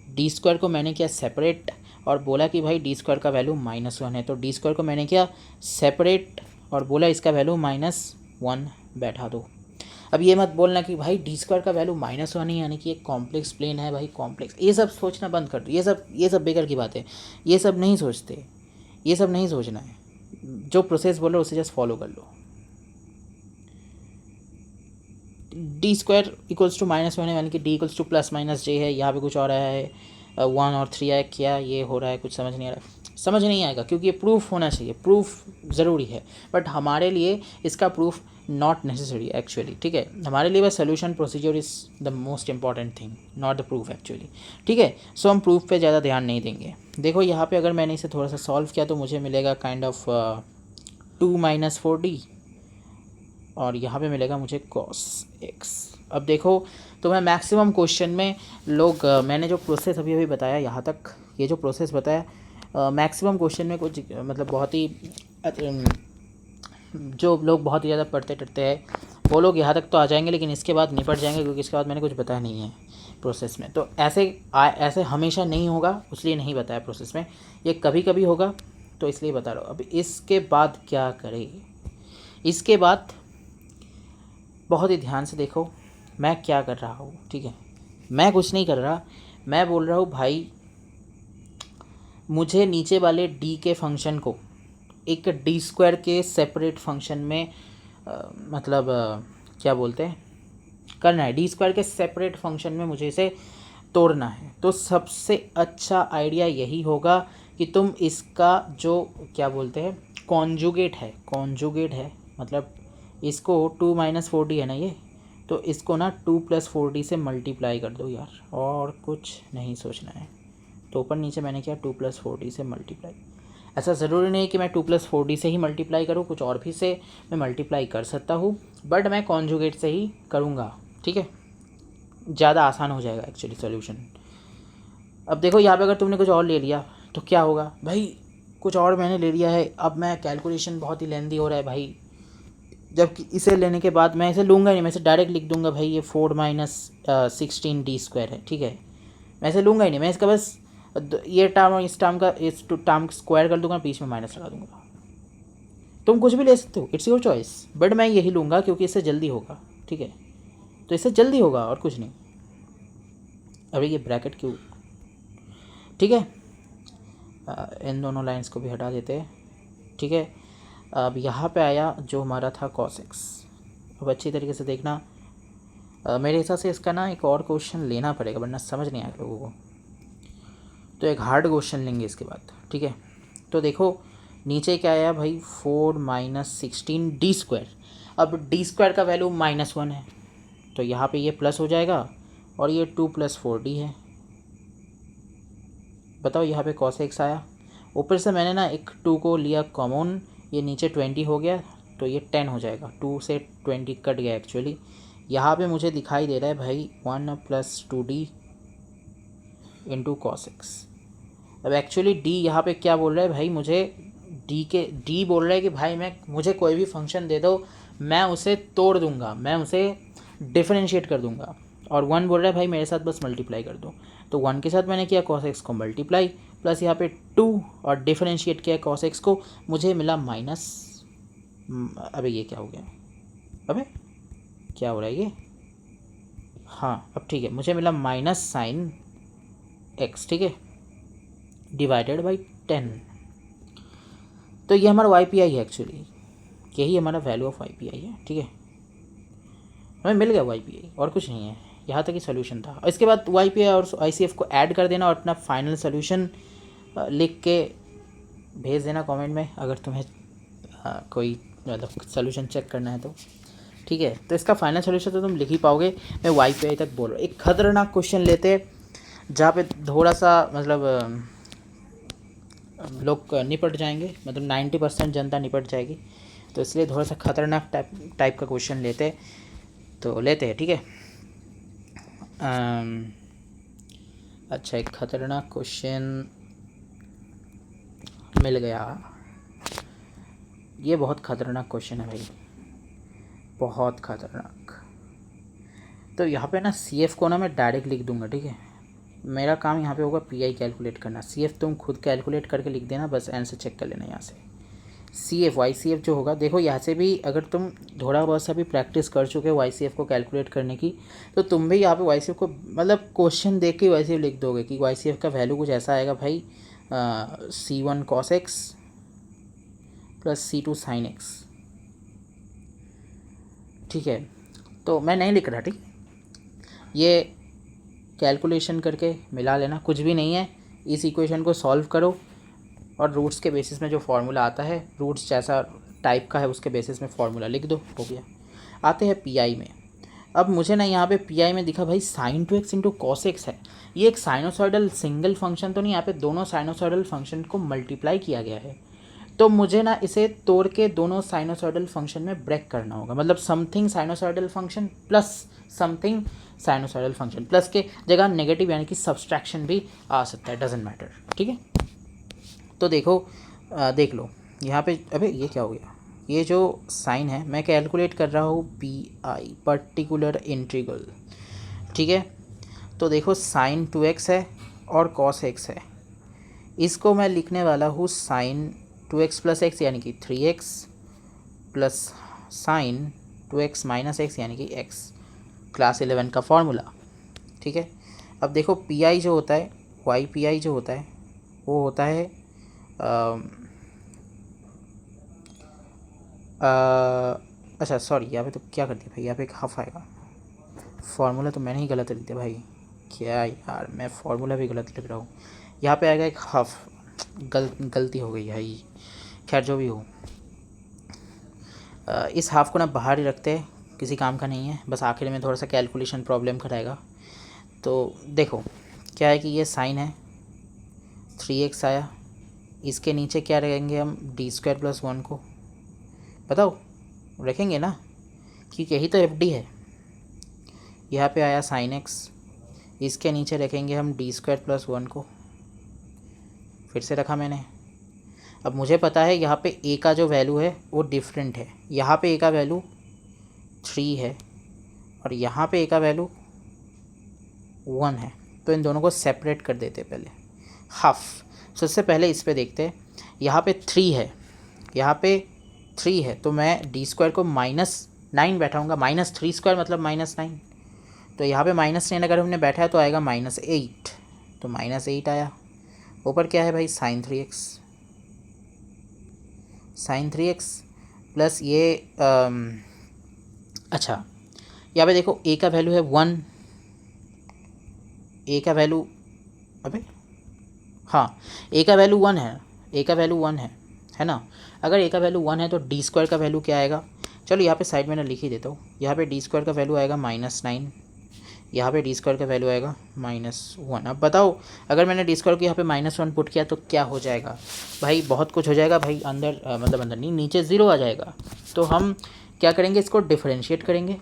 D square को मैंने किया सेपरेट और बोला कि भाई डी स्क्वायर का वैल्यू -1 है, तो डी स्क्वायर को मैंने किया सेपरेट और बोला इसका वैल्यू -1 बैठा दो। अब ये मत बोलना कि भाई डी स्क्वायर का वैल्यू -1 है यानी कि एक कॉम्प्लेक्स प्लेन है भाई, कॉम्प्लेक्स, ये सब सोचना बंद कर दो, ये सब बेकार की बात है, ये सब नहीं सोचते, ये सब नहीं सोचना है, जो प्रोसेस बोलो उसे जस्ट फॉलो कर लो। डी स्क्वायर इक्वल्स टू -1 है यानी कि डी इक्वल्स टू +-j है, यहाँ पे कुछ और आया है 1 और 3 है, क्या ये हो रहा है, कुछ समझ नहीं आ रहा है, समझ नहीं आएगा क्योंकि ये प्रूफ होना चाहिए, प्रूफ ज़रूरी है, बट हमारे लिए इसका प्रूफ नॉट नेसेसरी एक्चुअली, ठीक है, हमारे लिए बस solution procedure is the most important thing, not the proof actually, ठीक है। सो हम प्रूफ पे ज़्यादा ध्यान नहीं देंगे। देखो यहाँ पे अगर मैंने इसे थोड़ा सा सॉल्व किया तो मुझे मिलेगा काइंड ऑफ 2 - 4d और यहाँ पे मिलेगा मुझे cos x। अब देखो तो मैं मैक्सिमम क्वेश्चन में लोग मैंने जो प्रोसेस अभी बताया यहाँ तक, ये जो प्रोसेस बताया मैक्सिमम क्वेश्चन में कुछ मतलब बहुत ही जो लोग बहुत ही ज़्यादा पढ़ते टढ़ते हैं वो लोग यहाँ तक तो आ जाएंगे, लेकिन इसके बाद निपट जाएंगे क्योंकि इसके बाद मैंने कुछ बताया नहीं है प्रोसेस में। तो ऐसे हमेशा नहीं होगा, इसलिए नहीं बताया प्रोसेस में, ये कभी कभी होगा तो इसलिए बता रहा हूँ। अब इसके बाद क्या करेंगे, इसके बाद बहुत ही ध्यान से देखो मैं क्या कर रहा हूँ, ठीक है, मैं कुछ नहीं कर रहा, मैं बोल रहा हूँ भाई मुझे नीचे वाले डी के फंक्शन को एक डी स्क्वायर के सेपरेट फंक्शन में क्या बोलते हैं करना है, डी स्क्वायर के सेपरेट फंक्शन में मुझे इसे तोड़ना है। तो सबसे अच्छा आइडिया यही होगा कि तुम इसका जो क्या बोलते हैं कॉन्जुगेट है मतलब इसको 2 - 4d है ना ये, तो इसको ना 2 + 4d से मल्टीप्लाई कर दो यार, और कुछ नहीं सोचना है। तो ऊपर नीचे मैंने किया 2 + 4d से मल्टीप्लाई। ऐसा ज़रूरी नहीं कि मैं 2 + 4d से ही मल्टीप्लाई करूँ, कुछ और भी से मैं मल्टीप्लाई कर सकता हूँ, बट मैं कॉन्जुगेट से ही करूँगा, ठीक है, ज़्यादा आसान हो जाएगा एक्चुअली सॉल्यूशन। अब देखो यहाँ पे अगर तुमने कुछ और ले लिया तो क्या होगा भाई, कुछ और मैंने ले लिया है, अब मैं कैलकुलेशन बहुत ही लेंदी हो रहा है भाई, जबकि इसे लेने के बाद मैं इसे लूँगा नहीं, मैं इसे डायरेक्ट लिख दूंगा भाई ये 4 - 16d² है, ठीक है, मैं इसे लूँगा ही नहीं, मैं इसका बस ये टर्म और इस टर्म स्क्वायर कर दूंगा, बीच में माइनस लगा दूंगा। तुम कुछ भी ले सकते हो, इट्स योर चॉइस, बट मैं यही लूँगा क्योंकि इससे जल्दी होगा, ठीक है, तो इससे जल्दी होगा और कुछ नहीं। अभी ये ब्रैकेट क्यों, ठीक है, इन दोनों लाइंस को भी हटा देते हैं, ठीक है। अब यहाँ पे आया जो हमारा था cos x। अब अच्छी तरीके से देखना, मेरे हिसाब से इसका ना एक और क्वेश्चन लेना पड़ेगा वरना समझ नहीं आएगा लोगों को, तो एक हार्ड क्वेश्चन लेंगे इसके बाद, ठीक है। तो देखो नीचे क्या आया भाई 4 - 16d²। अब d² का वैल्यू -1 है तो यहाँ पे ये प्लस हो जाएगा और ये 2 + 4d है। बताओ यहाँ पे cos x आया, ऊपर से मैंने ना एक 2 को लिया कॉमन, ये नीचे 20 हो गया तो ये 10 हो जाएगा, 2 से 20 कट गया एक्चुअली। यहाँ पे मुझे दिखाई दे रहा है भाई 1 + 2d इंटू cos x। अब एक्चुअली d यहाँ पे क्या बोल रहा है भाई, मुझे d बोल रहा है कि भाई मुझे कोई भी फंक्शन दे दो, मैं उसे तोड़ दूंगा, मैं उसे डिफरेंशिएट कर दूंगा, और 1 बोल रहा है भाई मेरे साथ बस मल्टीप्लाई कर दो। तो 1 के साथ मैंने किया cos x को मल्टीप्लाई, प्लस यहाँ पे 2 और डिफरेंशिएट किया cos x को, मुझे मिला माइनस, अबे ये क्या हो गया, अबे क्या हो रहा है ये, हाँ अब ठीक है, मुझे मिला -sin x, ठीक है, डिवाइडेड बाई 10। तो ये हमारा YPI है एक्चुअली, यही हमारा वैल्यू ऑफ YPI है, ठीक है, हमें मिल गया YPI और कुछ नहीं है, यहाँ तक ही सोल्यूशन था। और इसके बाद YPI और ICF को ऐड कर देना और अपना फाइनल सोल्यूशन लिख के भेज देना कमेंट में, अगर तुम्हें कोई मतलब सोल्यूशन चेक करना है तो, ठीक है। तो इसका फाइनल सोल्यूशन तो तुम लिख ही पाओगे, मैं YPI तक बोल रहा हूँ। एक खतरनाक क्वेश्चन लेते जहाँ पे थोड़ा सा मतलब लोग निपट जाएंगे, मतलब 90% जनता निपट जाएगी, तो इसलिए थोड़ा सा खतरनाक टाइप का क्वेश्चन लेते हैं, ठीक है। अच्छा एक खतरनाक क्वेश्चन मिल गया, ये बहुत खतरनाक क्वेश्चन है भाई, बहुत खतरनाक। तो यहाँ पे ना CF को ना मैं डायरेक्ट लिख दूंगा, ठीक है, मेरा काम यहाँ पे होगा PI कैलकुलेट करना, CF तुम खुद कैलकुलेट करके लिख देना, बस आंसर चेक कर लेना यहाँ से। YCF जो होगा, देखो यहाँ से भी अगर तुम थोड़ा बहुत सा भी प्रैक्टिस कर चुके हो YCF को कैलकुलेट करने की, तो तुम भी यहाँ पे YCF को मतलब क्वेश्चन देख के YCF लिख दोगे कि YCF का वैल्यू कुछ ऐसा आएगा भाई, C1 cos x plus C2 sin x। ठीक है, तो मैं नहीं लिख रहा, ठीक, ये कैलकुलेशन करके मिला लेना, कुछ भी नहीं है। इस इक्वेशन को सॉल्व करो और रूट्स के बेसिस में जो फार्मूला आता है, रूट्स जैसा टाइप का है उसके बेसिस में फार्मूला लिख दो, हो गया। आते हैं पीआई में। अब मुझे ना यहाँ पे पीआई में दिखा भाई sin 2x into cos x है। ये एक साइनोसॉइडल सिंगल फंक्शन तो नहीं, यहाँ पे दोनों साइनोसॉइडल फंक्शन को मल्टीप्लाई किया गया है। तो मुझे ना इसे तोड़ के दोनों साइनोसॉइडल फंक्शन में ब्रेक करना होगा, मतलब something sinusoidal function plus something sinusoidal function, plus के जगह नेगेटिव यानी कि सब्सट्रैक्शन भी आ सकता है, डजेंट मैटर। ठीक है, तो देखो देख लो यहाँ पे, अबे ये क्या हो गया, ये जो साइन है मैं कैलकुलेट कर रहा हूँ PI पर्टिकुलर इंटीग्रल। ठीक है, तो देखो sin 2x है और cos x है, इसको मैं लिखने वाला हूँ sin 2x प्लस एक्स यानी कि 3x plus sin 2x minus x यानी कि x, क्लास 11 का फॉर्मूला। ठीक है, अब देखो PI जो होता है, YPI जो होता है वो होता है अच्छा सॉरी, यहाँ पे तो क्या कर दिया भाई, यहाँ पे एक हाफ आएगा, फार्मूला तो मैंने ही गलत लिख दिया भाई, क्या यार मैं फार्मूला भी गलत लिख रहा हूँ। यहाँ पे आएगा एक हाफ, गलती हो गई भाई, खैर जो भी हो। इस हाफ को ना बाहर ही रखते हैं, किसी काम का नहीं है, बस आखिर में थोड़ा सा कैलकुलेशन प्रॉब्लम कराएगा। तो देखो क्या है कि ये साइन है, 3x आया, इसके नीचे क्या रखेंगे हम, d² प्लस 1 को, बताओ रखेंगे ना, क्योंकि यही तो FD है। यहाँ पे आया sin x, इसके नीचे रखेंगे हम d² प्लस 1 को, फिर से रखा मैंने। अब मुझे पता है यहाँ पे a का जो वैल्यू है वो डिफरेंट है, यहाँ पे a का वैल्यू 3 है और यहाँ पे a का वैल्यू 1 है, तो इन दोनों को सेपरेट कर देते पहले हाफ। सबसे पहले इस पे देखते हैं, यहाँ पे 3 है, यहाँ पे 3 है, तो मैं d² को -9 बैठाऊँगा, -3² मतलब -9, तो यहाँ पे -9 अगर हमने बैठा है तो आएगा -8, तो -8 आया। ऊपर क्या है भाई, sin 3x प्लस ये अच्छा यहाँ पे देखो a का वैल्यू है 1, a का वैल्यू, अबे हाँ a का वैल्यू 1 है, a का वैल्यू 1 है ना। अगर a का वैल्यू 1 है तो d² का वैल्यू क्या आएगा, चलो यहाँ पे साइड में ना लिख ही देता हूँ, यहाँ पे d² का वैल्यू आएगा -9, यहाँ पे d² का वैल्यू आएगा -1। अब बताओ अगर मैंने d² को यहाँ पे -1 पुट किया तो क्या हो जाएगा भाई, बहुत कुछ हो जाएगा भाई, अंदर मतलब अंदर नहीं, नीचे 0 आ जाएगा। तो हम क्या करेंगे, इसको डिफरेंशिएट करेंगे।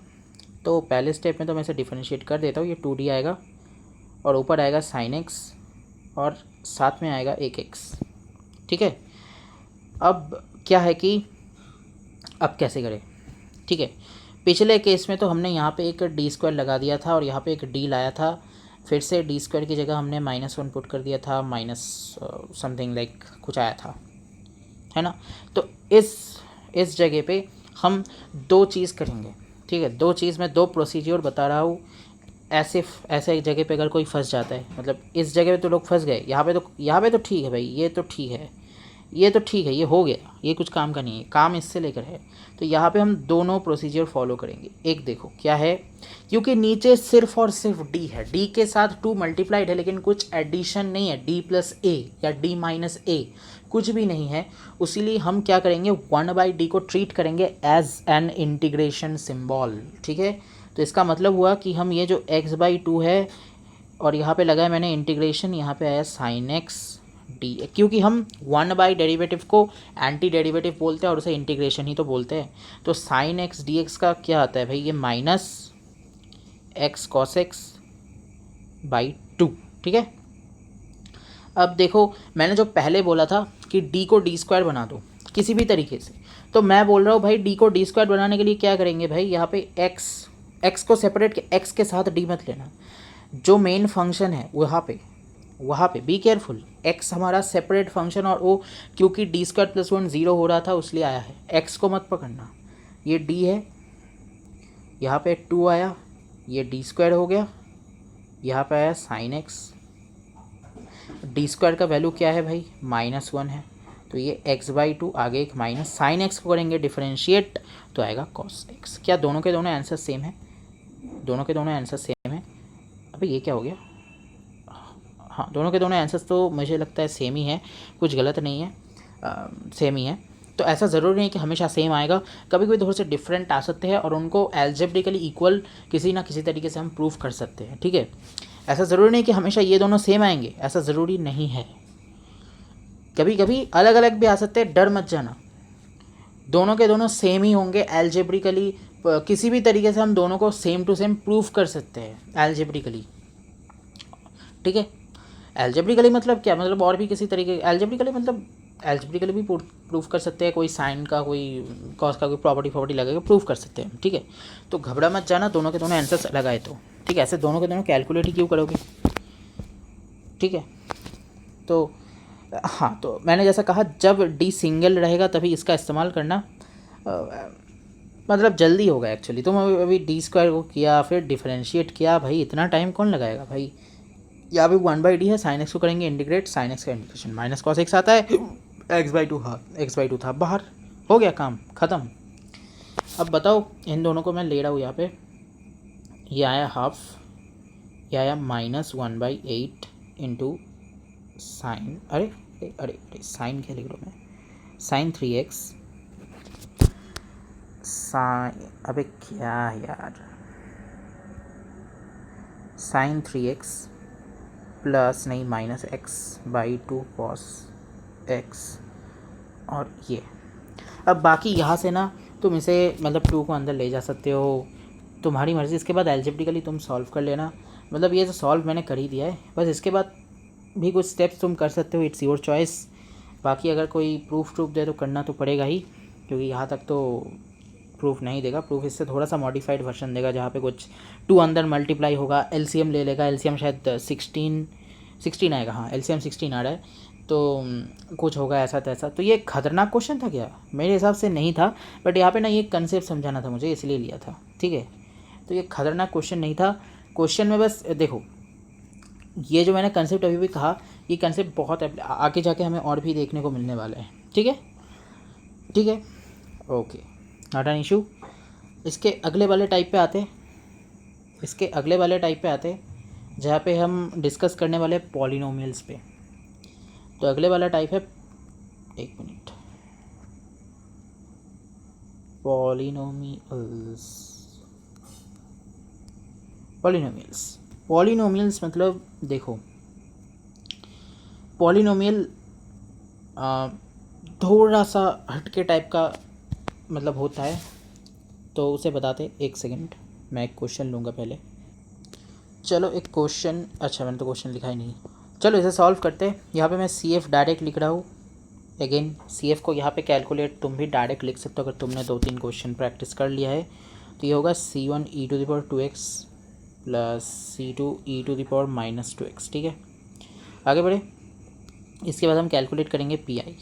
तो पहले स्टेप में तो मैं इसे डिफरेंशिएट कर देता हूँ, ये 2d आएगा और ऊपर आएगा sin x और साथ में आएगा 1x। ठीक है, अब क्या है कि अब कैसे करें। ठीक है, पिछले केस में तो हमने यहाँ पे एक d² लगा दिया था और यहाँ पे एक d लाया था, फिर से d² की जगह हमने -1 पुट कर दिया था, माइनस समथिंग लाइक कुछ आया था, है ना। तो इस जगह पे हम दो चीज़ करेंगे। ठीक है, दो चीज़ मैं दो प्रोसीजर बता रहा हूँ, ऐसे एक जगह पे अगर कोई फंस जाता है, मतलब इस जगह पे तो लोग फंस गए, यहाँ पे तो ठीक है भाई, ये तो ठीक है, ये तो ठीक है, ये हो गया, ये कुछ काम का नहीं है, काम इससे लेकर है। तो यहाँ पे हम दोनों प्रोसीजर फॉलो करेंगे। एक देखो क्या है, क्योंकि नीचे सिर्फ और सिर्फ d है, d के साथ 2 मल्टीप्लाइड है, लेकिन कुछ एडिशन नहीं है, d प्लस a या d माइनस a कुछ भी नहीं है, इसीलिए हम क्या करेंगे, 1/d को ट्रीट करेंगे एज एन इंटीग्रेशन सिंबल। ठीक है, तो इसका मतलब हुआ कि हम ये जो x/2 है और यहाँ पे लगा है मैंने इंटीग्रेशन, यहाँ पे आया sin x डी, क्योंकि हम 1 डेरिवेटिव को एंटी डेरिवेटिव बोलते हैं और उसे इंटीग्रेशन ही तो बोलते हैं। तो sin x dx का क्या आता है भाई, ये -x cos x/2। ठीक है, अब देखो मैंने जो पहले बोला था कि d को d² बना दो किसी भी तरीके से, तो मैं बोल रहा हूँ भाई d को d² बनाने के लिए क्या करेंगे भाई, यहाँ पे x को सेपरेट, x के साथ d मत लेना, जो मेन फंक्शन है वहाँ पे वहाँ पे बी केयरफुल, एक्स हमारा सेपरेट फंक्शन और वो क्योंकि D square plus one zero हो रहा था उसलिए आया है। एक्स को मत पकड़ना, ये डी है, यहाँ पे टू आया, ये डी स्क्वायर हो गया, यहाँ पे आया साइन एक्स। डी स्क्वायर का वैल्यू क्या है भाई, -1 है, तो ये x/2 आगे एक माइनस, साइन एक्स को करेंगे डिफरेंशिएट तो आएगा कॉस एक्स। क्या दोनों के दोनों आंसर सेम है? दोनों के दोनों आंसर सेम है। अबे ये क्या हो गया? हाँ, दोनों के दोनों आंसर्स तो मुझे लगता है सेम ही है, कुछ गलत नहीं है, सेम ही है। तो ऐसा ज़रूरी नहीं कि हमेशा सेम आएगा, कभी कभी थोड़े से डिफरेंट आ सकते हैं और उनको एल्जेब्रिकली इक्वल किसी ना किसी तरीके से हम प्रूव कर सकते हैं, ठीक है। ऐसा ज़रूरी नहीं कि हमेशा ये दोनों सेम आएंगे, ऐसा ज़रूरी नहीं है, कभी कभी अलग अलग भी आ सकते हैं, डर मत जाना। दोनों के दोनों सेम ही होंगे एल्जेब्रिकली, किसी भी तरीके से हम दोनों को सेम टू सेम प्रूव कर सकते हैं एल्जेब्रिकली, ठीक है। एल्जेब्रिकली मतलब क्या, मतलब और भी किसी तरीके, एल्जेब्रिकली मतलब एल्जेब्रिकली भी प्रूफ कर सकते हैं, कोई साइन का कोई कॉस का कोई प्रॉपर्टी लगा के प्रूफ कर सकते हैं, ठीक है। तो घबरा मत जाना, दोनों के दोनों आंसर्स अलग आए तो, ठीक है। ऐसे दोनों के दोनों कैलकुलेट ही क्यों करोगे, ठीक है। तो हाँ, तो मैंने जैसा कहा जब डी सिंगल रहेगा तभी इसका इस्तेमाल करना, मतलब जल्दी होगा एक्चुअली। तो मैं अभी डी स्क्वायर को किया, फिर डिफरेंशिएट किया, भाई इतना टाइम कौन लगाएगा भाई। यहाँ पे 1/d है, साइन एक्स को करेंगे इंटीग्रेट, साइन एक्स का इंटीग्रेशन माइनस कॉस एक्स आता है, x/2, हाँ x/2 था, बाहर हो गया, काम ख़त्म। अब बताओ, इन दोनों को मैं ले रहा हूँ यहाँ पे, ये आया हाफ, ये आया -1/8 इंटू साइन, अरे अरे अरे साइन क्या लिख रहा हूँ मैं, साइन 3x, साइन, अबे क्या यार, साइन 3x प्लस नहीं -x/2 कॉस x, और ये। अब बाकी यहाँ से ना तुम इसे मतलब 2 को अंदर ले जा सकते हो, तुम्हारी मर्ज़ी। इसके बाद एल्जेब्रिकली तुम सॉल्व कर लेना, मतलब ये तो सॉल्व मैंने कर ही दिया है, बस इसके बाद भी कुछ स्टेप्स तुम कर सकते हो, इट्स योर चॉइस। बाकी अगर कोई प्रूफ दे तो करना तो पड़ेगा ही, क्योंकि यहाँ तक तो प्रूफ नहीं देगा, प्रूफ इससे थोड़ा सा मॉडिफाइड वर्जन देगा, जहाँ पे कुछ 2 अंदर मल्टीप्लाई होगा, एलसीएम ले लेगा, एलसीएम शायद 16 आएगा, हाँ एलसीएम 16 आ रहा है, तो कुछ होगा ऐसा तैसा। तो ये खतरनाक क्वेश्चन था क्या? मेरे हिसाब से नहीं था, बट यहाँ पे ना ये कंसेप्ट समझाना था मुझे, इसलिए लिया था, ठीक है। तो ये खतरनाक क्वेश्चन नहीं था, क्वेश्चन में बस देखो, ये जो मैंने कंसेप्ट अभी भी कहा, ये कंसेप्ट बहुत आगे जाके हमें और भी देखने को मिलने वाला है, ठीक है, ठीक है, ओके, नॉट एन इशू। इसके अगले वाले टाइप पे आते, जहाँ पे हम डिस्कस करने वाले पॉलिनोमियल्स पे। तो अगले वाला टाइप है, एक मिनट, पॉलिनोमियल्स मतलब देखो, पॉलिनोमियल थोड़ा सा हटके टाइप का मतलब होता है, तो उसे बताते। एक सेकंड, मैं एक क्वेश्चन लूँगा पहले। चलो एक क्वेश्चन, अच्छा मैंने तो क्वेश्चन लिखा ही नहीं, चलो इसे सॉल्व करते हैं। यहाँ पे मैं CF डायरेक्ट लिख रहा हूँ, अगेन CF को यहाँ पे कैलकुलेट तुम भी डायरेक्ट लिख सकते हो अगर तुमने 2-3 क्वेश्चन प्रैक्टिस कर लिया है। तो ये होगा C1e⁻²x प्लस C2e⁻²x, ठीक है। आगे बढ़े, इसके बाद हम कैलकुलेट करेंगे PI।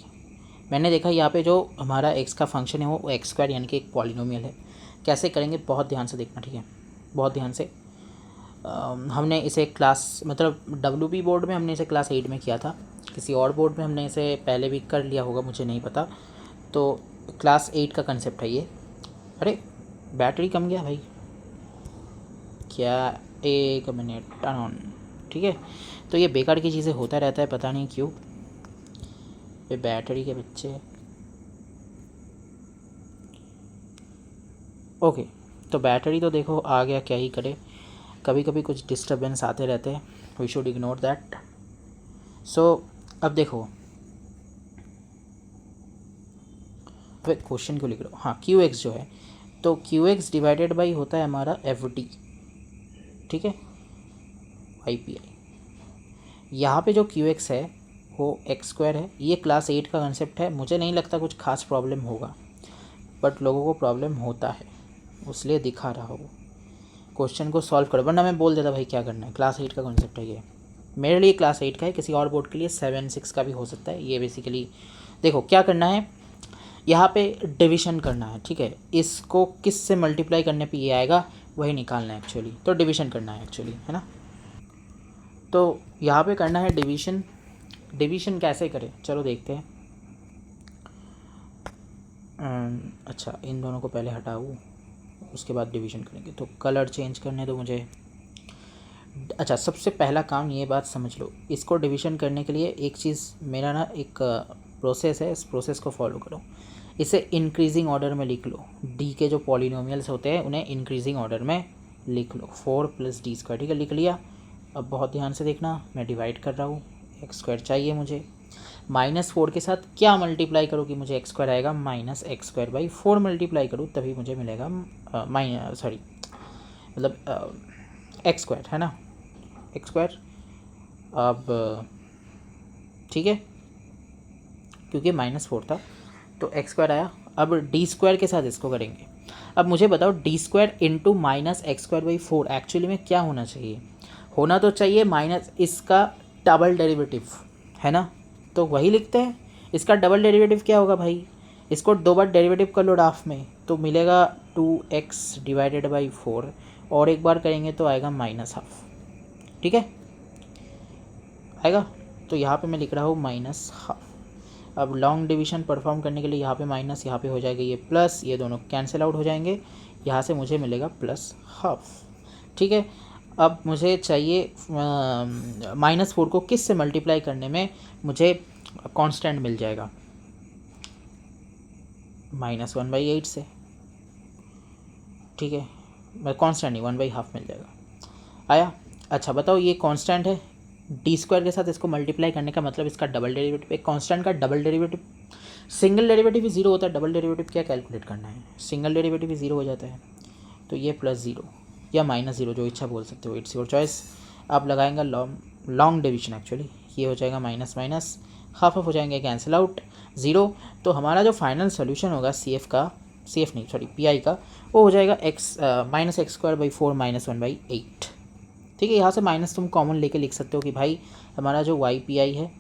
मैंने देखा यहाँ पे जो हमारा x का फंक्शन है वो x² यानी कि एक पॉलिनोमियल है। कैसे करेंगे बहुत ध्यान से देखना, ठीक है, बहुत ध्यान से। हमने इसे क्लास मतलब WB बोर्ड में हमने इसे क्लास 8 में किया था, किसी और बोर्ड में हमने इसे पहले भी कर लिया होगा, मुझे नहीं पता। तो क्लास 8 का कंसेप्ट है ये। अरे बैटरी कम गया भाई, क्या, एक मिनट, टर्न ऑन, ठीक है। तो ये बेकार की चीज़ें होता रहता है, पता नहीं क्यों, ये बैटरी के बच्चे। ओके, तो बैटरी तो देखो आ गया, क्या ही करे, कभी कभी कुछ डिस्टर्बेंस आते रहते हैं, वी शुड इग्नोर दैट। सो अब देखो, क्वेश्चन क्यों लिख रहा हूँ, हाँ QX जो है, तो QX डिवाइडेड बाई होता है हमारा FD, ठीक है, YPI। यहाँ पे जो QX है वो x² है, ये क्लास 8 का कंसेप्ट है, मुझे नहीं लगता कुछ खास प्रॉब्लम होगा, बट लोगों को प्रॉब्लम होता है, इसलिए दिखा रहा हूँ। क्वेश्चन को सॉल्व करो, वरना मैं बोल देता भाई क्या करना है, क्लास 8 का कॉन्सेप्ट है ये। मेरे लिए क्लास 8 का है, किसी और बोर्ड के लिए 7, 6 का भी हो सकता है। ये बेसिकली देखो क्या करना है, यहाँ पे डिवीज़न करना है, ठीक है। इसको किस से मल्टीप्लाई करने पे ये आएगा वही निकालना है एक्चुअली, तो डिवीज़न करना है एक्चुअली, है ना। तो यहाँ पे करना है डिवीज़न। डिवीज़न कैसे करें चलो देखते हैं। अच्छा, इन दोनों को पहले हटाऊँ, उसके बाद डिवीज़न करेंगे। तो कलर चेंज करने दो मुझे। अच्छा, सबसे पहला काम ये बात समझ लो, इसको डिवीज़न करने के लिए एक चीज़ मेरा ना एक प्रोसेस है, इस प्रोसेस को फॉलो करो। इसे इंक्रीजिंग ऑर्डर में लिख लो। डी के जो पॉलिनोमियल्स होते हैं उन्हें इंक्रीजिंग ऑर्डर में लिख लो। 4 + d², ठीक है, लिख लिया। अब बहुत ध्यान से देखना, मैं डिवाइड कर रहा हूँ, x² चाहिए मुझे। -4 के साथ क्या मल्टीप्लाई करूँ कि मुझे x² आएगा, -x²/4 मल्टीप्लाई करूँ तभी मुझे मिलेगा x², है ना, x²। अब ठीक है, क्योंकि -4 था तो x² आया। अब d² के साथ इसको करेंगे। अब मुझे बताओ d² × -x²/4 एक्चुअली में क्या होना चाहिए। होना तो चाहिए माइनस इसका डबल डेरिवेटिव, है ना। तो वही लिखते हैं। इसका डबल डेरिवेटिव क्या होगा भाई, इसको 2 बार डेरिवेटिव कर लो हाफ में तो मिलेगा 2x/4, और एक बार करेंगे तो आएगा -12, ठीक है, आएगा। तो यहाँ पे मैं लिख रहा हूँ -12। अब लॉन्ग डिवीज़न परफॉर्म करने के लिए यहाँ पे माइनस, यहाँ पे हो जाएगा ये प्लस, ये दोनों कैंसिल आउट हो जाएंगे, यहाँ से मुझे मिलेगा +12, ठीक है। अब मुझे चाहिए -4 को किस से मल्टीप्लाई करने में मुझे कांस्टेंट मिल जाएगा, -1/8 से, ठीक है। कांस्टेंट नहीं, 1/2 मिल जाएगा, आया। अच्छा बताओ, ये कांस्टेंट है, d² के साथ इसको मल्टीप्लाई करने का मतलब इसका डबल डेरिवेटिव। एक कांस्टेंट का डबल डेरिवेटिव, सिंगल डेरिवेटिव भी 0 होता है, डबल डेरिवेटिव क्या कैलकुलेट करना है, सिंगल डेरिवेटिव भी 0 हो जाता है। तो ये +0 या -0 जो इच्छा बोल सकते हो, इट्स योर चॉइस। आप लगाएंगे लॉन्ग डिवीजन एक्चुअली, ये हो जाएगा माइनस, हाफ हो जाएंगे कैंसिल आउट, 0। तो हमारा जो फाइनल सोल्यूशन होगा पी आई का, वो हो जाएगा -x²/4 -1/8, ठीक है। यहाँ से माइनस तुम कॉमन लेके लिख सकते हो कि भाई हमारा जो YPI है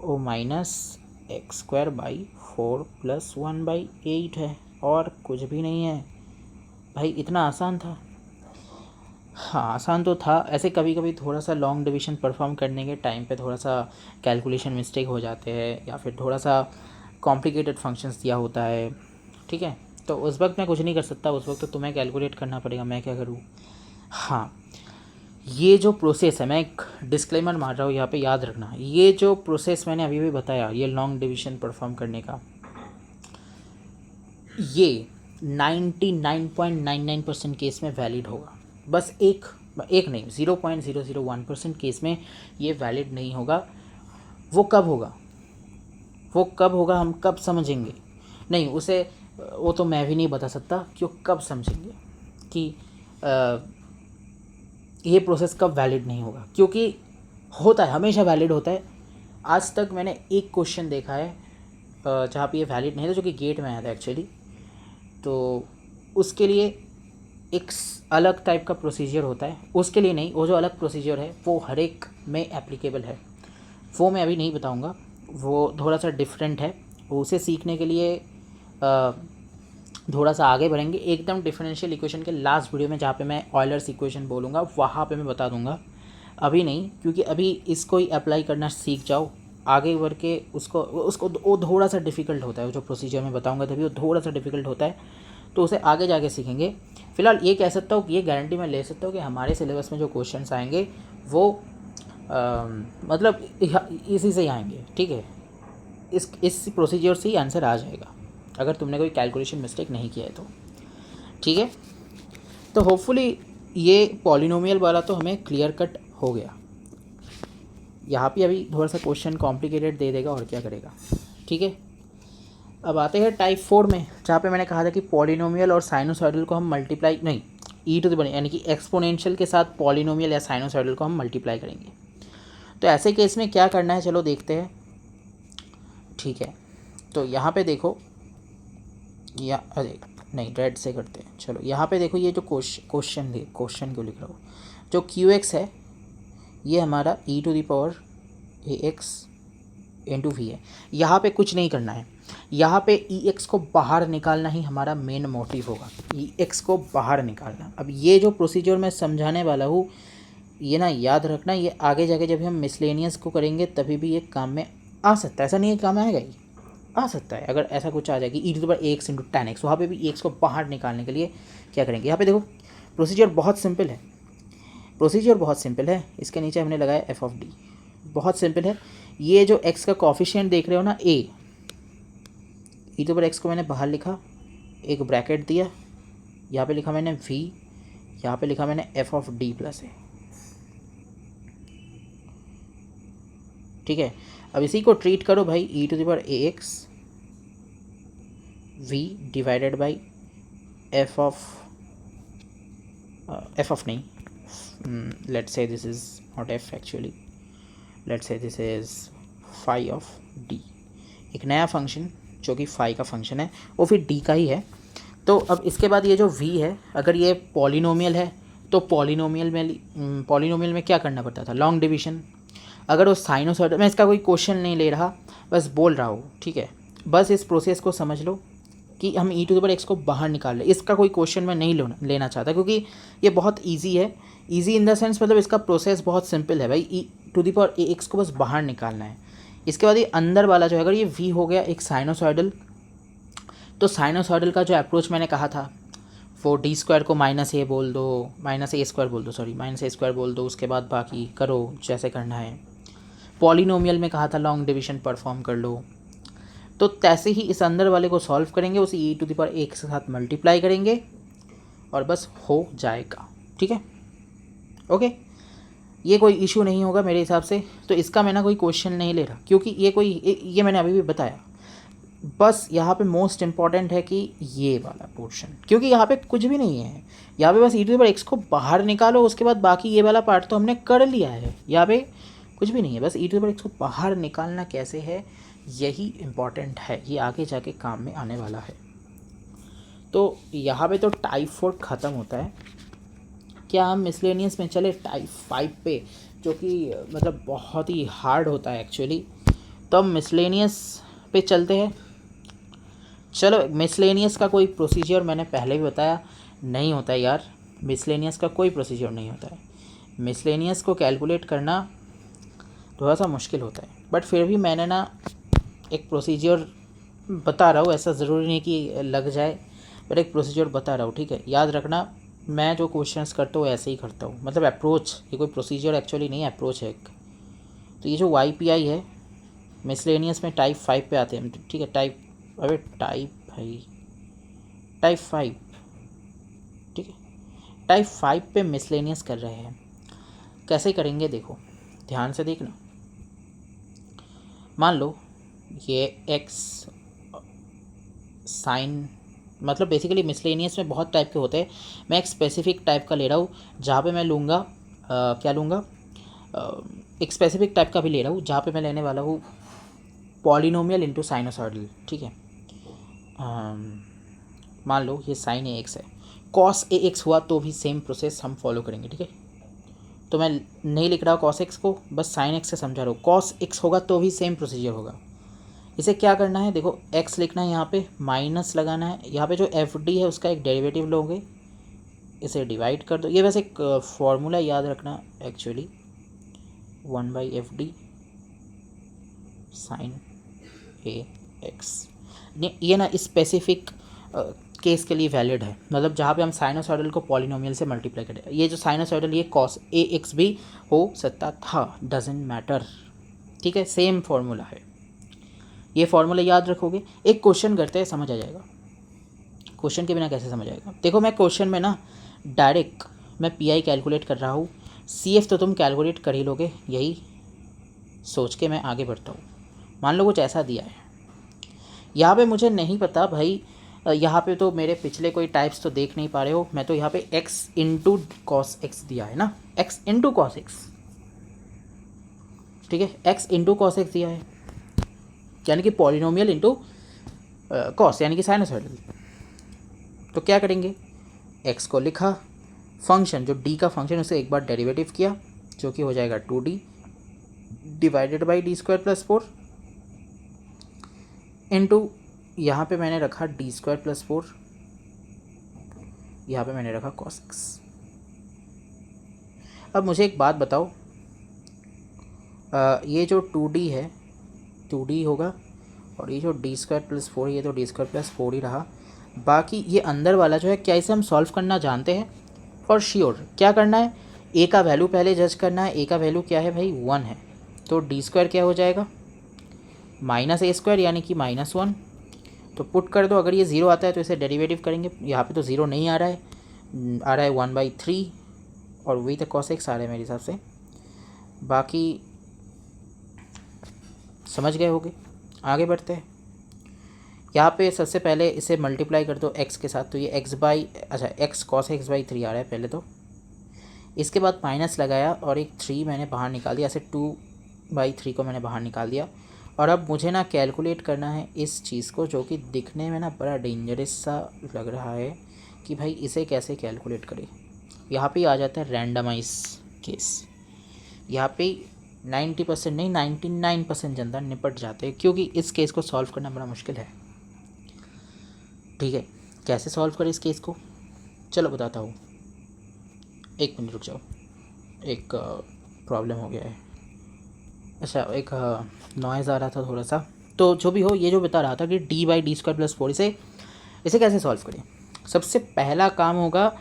वो -x²/4 + 1/8 है, और कुछ भी नहीं है भाई। इतना आसान था। हाँ आसान तो था, ऐसे कभी कभी थोड़ा सा लॉन्ग डिवीज़न परफॉर्म करने के टाइम पे थोड़ा सा कैलकुलेशन मिस्टेक हो जाते हैं, या फिर थोड़ा सा कॉम्प्लिकेटेड फंक्शंस दिया होता है, ठीक है। तो उस वक्त मैं कुछ नहीं कर सकता, उस वक्त तो तुम्हें कैलकुलेट करना पड़ेगा, मैं क्या करूँ। हाँ, ये जो प्रोसेस है, मैं एक डिस्क्लेमर मार रहा हूँ यहाँ पे, याद रखना, ये जो प्रोसेस मैंने अभी भी बताया, ये लॉन्ग डिवीज़न परफॉर्म करने का, ये 99.99% केस में वैलिड होगा। बस एक नहीं, 0.001% केस में ये वैलिड नहीं होगा। वो कब होगा हम कब समझेंगे, नहीं उसे वो तो मैं भी नहीं बता सकता कि वो कब समझेंगे कि ये प्रोसेस कब वैलिड नहीं होगा, क्योंकि होता है, हमेशा वैलिड होता है। आज तक मैंने एक क्वेश्चन देखा है जहाँ पे ये वैलिड नहीं था, जो कि गेट में आया था एक्चुअली। तो उसके लिए एक अलग टाइप का प्रोसीजर होता है, उसके लिए नहीं, वो जो अलग प्रोसीजर है वो हर एक में एप्लीकेबल है, वो मैं अभी नहीं बताऊंगा, वो थोड़ा सा डिफरेंट है। उसे सीखने के लिए थोड़ा सा आगे बढ़ेंगे, एकदम डिफरेंशियल इक्वेशन के लास्ट वीडियो में जहाँ पे मैं ऑयलर्स इक्वेशन बोलूँगा वहाँ पे मैं बता दूँगा, अभी नहीं, क्योंकि अभी इसको ही अप्लाई करना सीख जाओ, आगे बढ़ के उसको वो थोड़ा सा डिफ़िकल्ट होता है, जो प्रोसीजर मैं बताऊँगा तभी वो थोड़ा सा डिफ़िकल्ट होता है, तो उसे आगे जाके सीखेंगे। फ़िलहाल ये कह सकता हूँ कि ये गारंटी मैं ले सकता हूँ कि हमारे सिलेबस में जो क्वेश्चंस आएंगे वो मतलब इसी से ही आएंगे, ठीक है। इस प्रोसीजर से ही आंसर आ जाएगा, अगर तुमने कोई कैलकुलेशन मिस्टेक नहीं किया है तो, ठीक है। तो होपफुली ये पॉलिनोमियल वाला तो हमें क्लियर कट हो गया। यहाँ पे अभी थोड़ा सा क्वेश्चन कॉम्प्लिकेटेड दे देगा और क्या करेगा, ठीक है। अब आते हैं टाइप 4 में, जहाँ पे मैंने कहा था कि पॉलिनोमियल और साइनोसॉइडल को हम मल्टीप्लाई नहीं, यानी कि एक्सपोनेंशियल के साथ पॉलिनोमियल या साइनोसॉइडल को हम मल्टीप्लाई करेंगे। तो ऐसे केस में क्या करना है चलो देखते हैं, ठीक है। तो यहाँ पे देखो, या अरे नहीं, रेड से करते हैं, चलो यहाँ पे देखो, ये जो क्वेश्चन क्यों लिख रहा हूँ, जो QX है ये हमारा e to the power ax into v है। यहाँ पे कुछ नहीं करना है, यहाँ पे ex को बाहर निकालना ही हमारा मेन मोटिव होगा, ex को बाहर निकालना। अब ये जो प्रोसीजर मैं समझाने वाला हूँ ये ना याद रखना, ये आगे जाके जब हम मिसलेनियस को करेंगे तभी भी ये काम में आ सकता है, ऐसा नहीं है काम में आएगा, ही आ सकता है। अगर ऐसा कुछ आ जाएगी E to the power X into ten X, वहाँ पर भी एक्स को बाहर निकालने के लिए क्या करेंगे, यहाँ पे देखो प्रोसीजर बहुत सिंपल है, प्रोसीजर बहुत सिंपल है। इसके नीचे हमने लगाया एफ ऑफ डी, बहुत सिंपल है। ये जो x का कॉफिशिएंट देख रहे हो ना a, e to power x को मैंने बाहर लिखा, एक ब्रैकेट दिया, यहाँ पे लिखा मैंने v, यहाँ पे लिखा मैंने F of D plus A, ठीक है। अब इसी को ट्रीट करो भाई, E to the power A X v divided by F of नहीं, let's say this is not f actually, let's say this is phi of d, एक नया फंक्शन जो कि phi का फंक्शन है वो फिर d का ही है। तो अब इसके बाद ये जो v है, अगर ये पॉलिनोमियल है तो पॉलिनोमियल में क्या करना पड़ता था, लॉन्ग डिवीजन। अगर वो साइनोसॉइडल, मैं इसका कोई क्वेश्चन नहीं ले रहा, बस बोल रहा हूँ, ठीक है। बस इस प्रोसेस को समझ लो कि हम ई टू द पावर एक्स को बाहर निकाल लें, इसका कोई क्वेश्चन मैं नहीं लेना चाहता क्योंकि ये बहुत ईजी है। ईजी इन द सेंस मतलब इसका प्रोसेस बहुत सिंपल है भाई, E to the power A x को बस बाहर निकालना है। इसके बाद ये अंदर वाला जो है, अगर ये वी हो गया एक साइनोसॉइडल, तो साइनोसॉइडल का जो अप्रोच मैंने कहा था वो डी स्क्वायर को माइनस ए बोल दो, माइनस ए स्क्वायर बोल दो, उसके बाद बाकी करो जैसे करना है। पॉलिनोमियल में कहा था लॉन्ग डिवीजन परफॉर्म कर लो, तो तैसे ही इस अंदर वाले को सॉल्व करेंगे, उसे ई टू द पावर ए के साथ मल्टीप्लाई करेंगे और बस हो जाएगा, ठीक है, ओके। ये कोई इशू नहीं होगा मेरे हिसाब से, तो इसका मैं ना कोई क्वेश्चन नहीं ले रहा क्योंकि ये मैंने अभी भी बताया। बस यहाँ पे मोस्ट इम्पॉर्टेंट है कि ये वाला पोर्शन, क्योंकि यहाँ पे कुछ भी नहीं है, यहाँ पे बस ई टू द पावर एक्स को बाहर निकालो, उसके बाद बाकी ये वाला पार्ट तो हमने कर लिया है। यहाँ पे कुछ भी नहीं है, बस ई टू द पावर एक्स को बाहर निकालना कैसे है यही इम्पॉर्टेंट है, ये आगे जाके काम में आने वाला है। तो यहाँ पे तो टाइप 4 ख़त्म होता है। क्या हम मिसलेनियस में चले टाइप 5 पे, जो कि मतलब बहुत ही हार्ड होता है एक्चुअली। तो हम मिसलेनियस पे चलते हैं। चलो, मिसलेनियस का कोई प्रोसीजर मैंने पहले भी बताया नहीं होता है यार, मिसलेनियस का कोई प्रोसीजर नहीं होता है। मिसलेनियस को कैलकुलेट करना थोड़ा सा मुश्किल होता है, बट फिर भी मैंने ना एक प्रोसीजर बता रहा हूँ, ऐसा ज़रूरी नहीं कि लग जाए, बट एक प्रोसीजर बता रहा हूँ, ठीक है। याद रखना, मैं जो क्वेश्चंस करता हूँ ऐसे ही करता हूँ, मतलब अप्रोच, ये कोई प्रोसीजर एक्चुअली नहीं है, अप्रोच है एक। तो ये जो वाई पी आई है मिसलेनियस में टाइप 5 पे आते हैं, ठीक है। टाइप 5, ठीक है, टाइप 5 पे मिसलेनियस कर रहे हैं। कैसे करेंगे देखो, ध्यान से देखना। मान लो ये एक्स साइन, मतलब बेसिकली मिसलेनियस में बहुत टाइप के होते हैं, मैं एक स्पेसिफिक टाइप का ले रहा हूँ जहाँ पे मैं लूँगा क्या लूँगा, एक स्पेसिफिक टाइप का भी ले रहा हूँ जहाँ पे मैं लेने वाला हूँ पॉलिनोमियल इनटू साइनोसॉइडल, ठीक है। मान लो ये साइन ए एक्स है, कॉस ए एक्स हुआ तो भी सेम प्रोसेस हम फॉलो करेंगे, ठीक है। तो मैं नहीं लिख रहा हूँ कॉस एक्स को, बस साइन एक्स से समझा रहा हूँ। कॉस एक्स होगा तो भी सेम प्रोसीजर होगा। इसे क्या करना है, देखो x लिखना है, यहाँ पे माइनस लगाना है, यहाँ पे जो एफ डी है उसका एक डेरिवेटिव लोगे, इसे डिवाइड कर दो। ये वैसे एक फॉर्मूला याद रखना एक्चुअली, 1/fd साइन ए एक्स। ये ना स्पेसिफिक केस के लिए वैलिड है, मतलब जहाँ पे हम साइनोसॉइडल को पॉलिनोमियल से मल्टीप्लाई करें। ये जो साइनोसॉइडल ये कॉस ए एक्स भी हो सकता था, डजेंट मैटर, ठीक है, सेम फॉर्मूला है। ये फॉर्मूला याद रखोगे, एक क्वेश्चन करते हैं, समझ आ जाएगा। क्वेश्चन के बिना कैसे समझ आएगा, देखो मैं क्वेश्चन में ना डायरेक्ट मैं पी कैलकुलेट कर रहा हूँ, सी तो तुम कैलकुलेट कर ही लोगे, यही सोच के मैं आगे बढ़ता हूँ। मान लो कुछ ऐसा दिया है, यहाँ पे मुझे नहीं पता भाई, यहाँ पे तो मेरे पिछले कोई टाइप्स तो देख नहीं पा रहे हो, मैं तो यहाँ पे x इंटू कॉस एक्स दिया है ना, x इंटू कॉस एक्स, ठीक है, x इंटू कॉस एक्स दिया है, यानी कि पॉलिनोमियल इंटू कॉस, यानी कि साइनोसॉइडल। तो क्या करेंगे, x को लिखा, फंक्शन जो d का फंक्शन उसे एक बार डेरिवेटिव किया, जो कि हो जाएगा 2d divided by d square plus 4 into यहाँ पे मैंने रखा डी स्क्वायर प्लस 4, यहाँ पे मैंने रखा cos x। अब मुझे एक बात बताओ, ये जो 2d है 2d होगा, और ये जो डी स्क्वायर प्लस 4 ये तो डी स्क्वायर प्लस 4 ही रहा। बाकी ये अंदर वाला जो है, क्या इसे हम सॉल्व करना जानते हैं? For sure. क्या करना है? ए का वैल्यू पहले जज करना है। ए का वैल्यू क्या है भाई? 1 है। तो डी स्क्वायर क्या हो जाएगा? माइनस ए स्क्वायर यानी कि -1। तो पुट कर दो। अगर ये 0 आता है तो इसे डेरिवेटिव करेंगे। यहाँ पे तो 0 नहीं आ रहा है, आ रहा है 1/3, और वही तो cos x आ रहा है मेरे हिसाब से। बाकी समझ गए होगे। आगे बढ़ते हैं। यहाँ पे सबसे पहले इसे मल्टीप्लाई कर दो x के साथ, तो ये x cos x/3 आ रहा है पहले तो। इसके बाद माइनस लगाया और एक 3 मैंने बाहर निकाल दिया, ऐसे 2/3 को मैंने बाहर निकाल दिया। और अब मुझे ना कैलकुलेट करना है इस चीज़ को, जो कि दिखने में ना बड़ा डेंजरस सा लग रहा है कि भाई इसे कैसे कैलकुलेट करें। यहाँ पे आ जाता है रैंडमाइज केस। यहाँ पे 90% नहीं 99% जनता निपट जाते हैं, क्योंकि इस केस को सॉल्व करना बड़ा मुश्किल है। ठीक है, कैसे सॉल्व करें इस केस को? चलो बताता हूँ। 1 मिनट रुक जाओ, एक प्रॉब्लम हो गया है। अच्छा, एक नॉइज़ आ रहा था थोड़ा सा। तो जो भी हो, ये जो बता रहा था कि d/d² + 4, इसे कैसे सॉल्व करें? सबसे पहला काम होगा,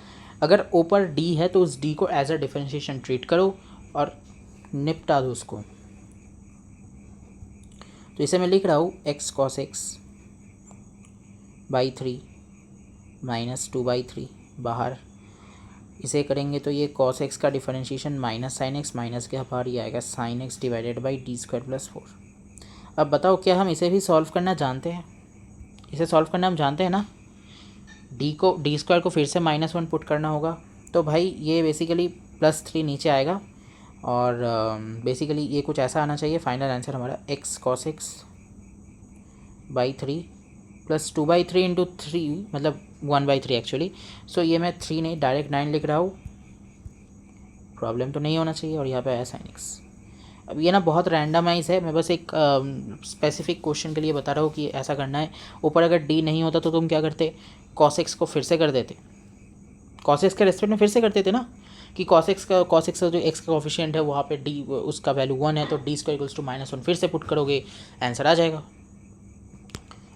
अगर ऊपर d है तो उस d को एज अ डिफरेंशिएशन ट्रीट करो और निपटा दो उसको। तो इसे मैं लिख रहा हूँ x cos x/3 - 2/3 बाहर। इसे करेंगे तो ये cos x का differentiation minus sine x, minus के बाहर ये आएगा sin x divided by d square plus 4। अब बताओ, क्या हम इसे भी सॉल्व करना जानते हैं? इसे सॉल्व करना हम जानते हैं ना। डी स्क्वायर को फिर से -1 पुट करना होगा। तो भाई ये बेसिकली +3 नीचे आएगा, और बेसिकली ये कुछ ऐसा आना चाहिए फाइनल आंसर हमारा x cos x/3 + 2/3 इंटू 3 मतलब 1/3 एक्चुअली। सो ये मैं 3 नहीं डायरेक्ट 9 लिख रहा हूँ। प्रॉब्लम तो नहीं होना चाहिए। और यहाँ पे आया sin x। अब ये ना बहुत रैंडमाइज है, मैं बस एक स्पेसिफिक क्वेश्चन के लिए बता रहा हूँ कि ऐसा करना है। ऊपर अगर d नहीं होता तो तुम क्या करते? cos x को फिर से कर देते, cos x के रेस्पेक्ट में फिर से कर देते ना, कि cos x का जो x का कोफिशिएंट है वहाँ पे d उसका वैल्यू 1 है, तो d² = -1 फिर से पुट करोगे, आंसर आ जाएगा।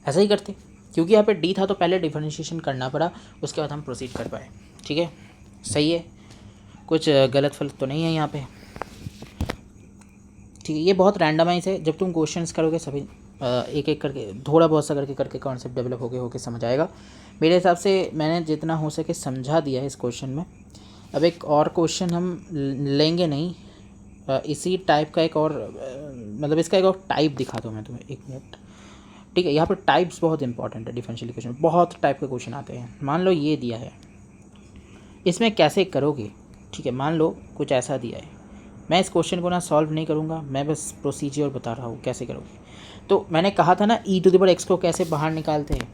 ऐसा ही करते, क्योंकि यहाँ पे d था तो पहले डिफरेंशिएशन करना पड़ा, उसके बाद हम प्रोसीड कर पाए। ठीक है, सही है, कुछ गलत फलत तो नहीं है यहाँ पे। ठीक है, ये बहुत रैंडमाइज है। जब तुम क्वेश्चंस करोगे सभी एक एक करके, थोड़ा बहुत सा करके कॉन्सेप्ट डेवलप होके समझ आएगा। मेरे हिसाब से मैंने जितना हो सके समझा दिया है इस क्वेश्चन में। अब एक और क्वेश्चन हम लेंगे नहीं, इसी टाइप का एक और मतलब इसका एक और टाइप दिखाता हूँ मैं तुम्हें, 1 मिनट। ठीक है, यहाँ पर टाइप्स बहुत इंपॉर्टेंट है डिफरेंशियल इक्वेशन में। बहुत टाइप के क्वेश्चन आते हैं। मान लो ये दिया है, इसमें कैसे करोगे? ठीक है, मान लो कुछ ऐसा दिया है। मैं इस क्वेश्चन को ना सॉल्व नहीं करूँगा, मैं बस प्रोसीजर बता रहा हूँ कैसे करोगे। तो मैंने कहा था ना e⁻x को कैसे बाहर निकालते हैं।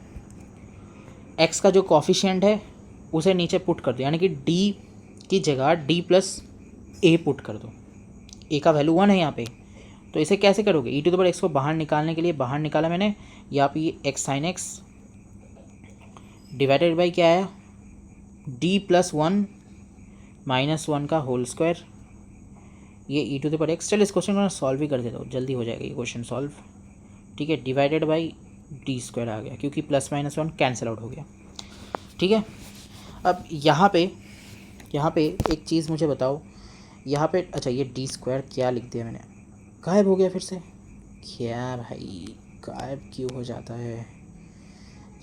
x का जो कॉफिशिएंट है उसे नीचे पुट कर दो, यानी कि d की जगह d + a पुट कर दो। a का वैल्यू 1 है यहाँ पे, तो इसे कैसे करोगे? e⁻x को बाहर निकालने के लिए बाहर निकाला मैंने, यहाँ पे x sin x divided by क्या आया? d + 1 - 1 का होल स्क्वायर, ये e⁻x। चल इस क्वेश्चन को ना सॉल्व ही कर देता हूँ, जल्दी हो जाएगा ये क्वेश्चन सॉल्व। ठीक है, डिवाइडेड बाई d² आ गया, क्योंकि +-1 कैंसिल आउट हो गया। ठीक है, अब यहाँ पे एक चीज़ मुझे बताओ, यहाँ पे अच्छा ये d² क्या लिख दिया मैंने? गायब हो गया फिर से। क्या भाई, गायब क्यों हो जाता है?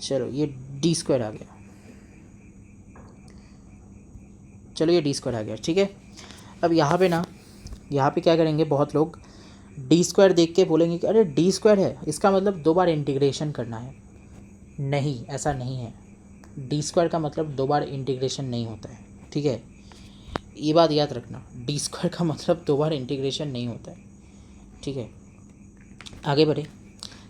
चलो ये d² आ गया, चलो ये d² आ गया। ठीक है, अब यहाँ पे क्या करेंगे, बहुत लोग d² देख के बोलेंगे कि अरे d² है, इसका मतलब 2 बार इंटीग्रेशन करना है। नहीं, ऐसा नहीं है। d² का मतलब 2 बार इंटीग्रेशन नहीं होता है। ठीक है, ये बात याद रखना, d² का मतलब 2 बार इंटीग्रेशन नहीं होता है। ठीक है, आगे बढ़े।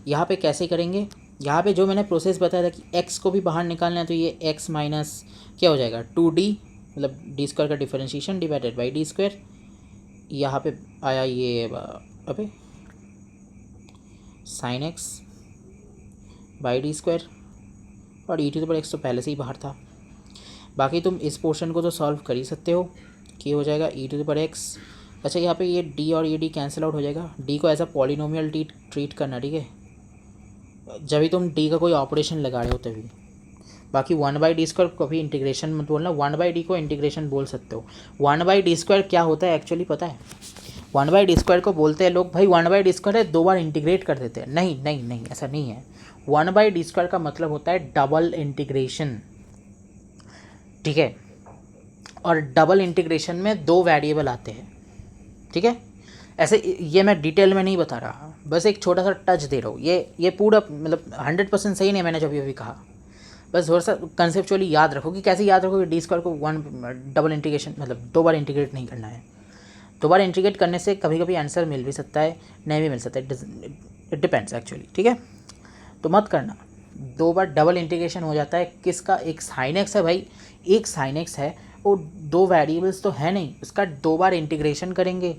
यहाँ पे कैसे करेंगे? यहाँ पे जो मैंने प्रोसेस बताया था कि x को भी बाहर निकालना है, तो ये x माइनस क्या हो जाएगा 2d, मतलब d² का डिफरेंशिएशन डिवाइडेड बाई d²। यहाँ पे आया ये अबे sine x by d square, और ई टू द पावर एक्स तो पहले से ही बाहर था। बाकी तुम इस पोर्शन को तो सॉल्व कर ही सकते हो कि हो जाएगा ई टू द पावर एक्स। अच्छा यहाँ पे ये डी और ये डी कैंसिल आउट हो जाएगा, डी को एज अ पॉलिनोमियल ट्रीट करना, ठीक है, जब भी तुम डी का कोई ऑपरेशन लगा रहे हो तभी। बाकी 1/d² को कभी इंटीग्रेशन मत बोलना, 1/d को इंटीग्रेशन बोल सकते हो। 1/d² क्या होता है एक्चुअली पता है? 1/d² को बोलते हैं लोग भाई 1/d² है, 2 बार इंटीग्रेट कर देते हैं। नहीं नहीं नहीं, ऐसा नहीं है। 1/d² का मतलब होता है डबल इंटीग्रेशन, ठीक है, और डबल इंटीग्रेशन में 2 वेरिएबल आते हैं, ठीक है। ऐसे ये मैं डिटेल में नहीं बता रहा, बस एक छोटा सा टच दे रहा हूँ। ये पूरा मतलब 100% सही नहीं है मैंने जो अभी कहा, बस थोड़ा सा कंसेप्चुअली याद रखो कि कैसे याद रखो कि d² को 1 डबल इंटीग्रेशन मतलब 2 बार इंटीग्रेट नहीं करना है। 2 बार इंटीग्रेट करने से कभी कभी आंसर मिल भी सकता है, नहीं भी मिल सकता है, इट डिपेंड्स एक्चुअली, ठीक है। तो मत करना, 2 बार डबल इंटीग्रेशन हो जाता है। किसका? एक साइन एक्स है भाई, एक साइन एक्स है, वो 2 वेरिएबल्स तो है नहीं, उसका 2 बार इंटीग्रेशन करेंगे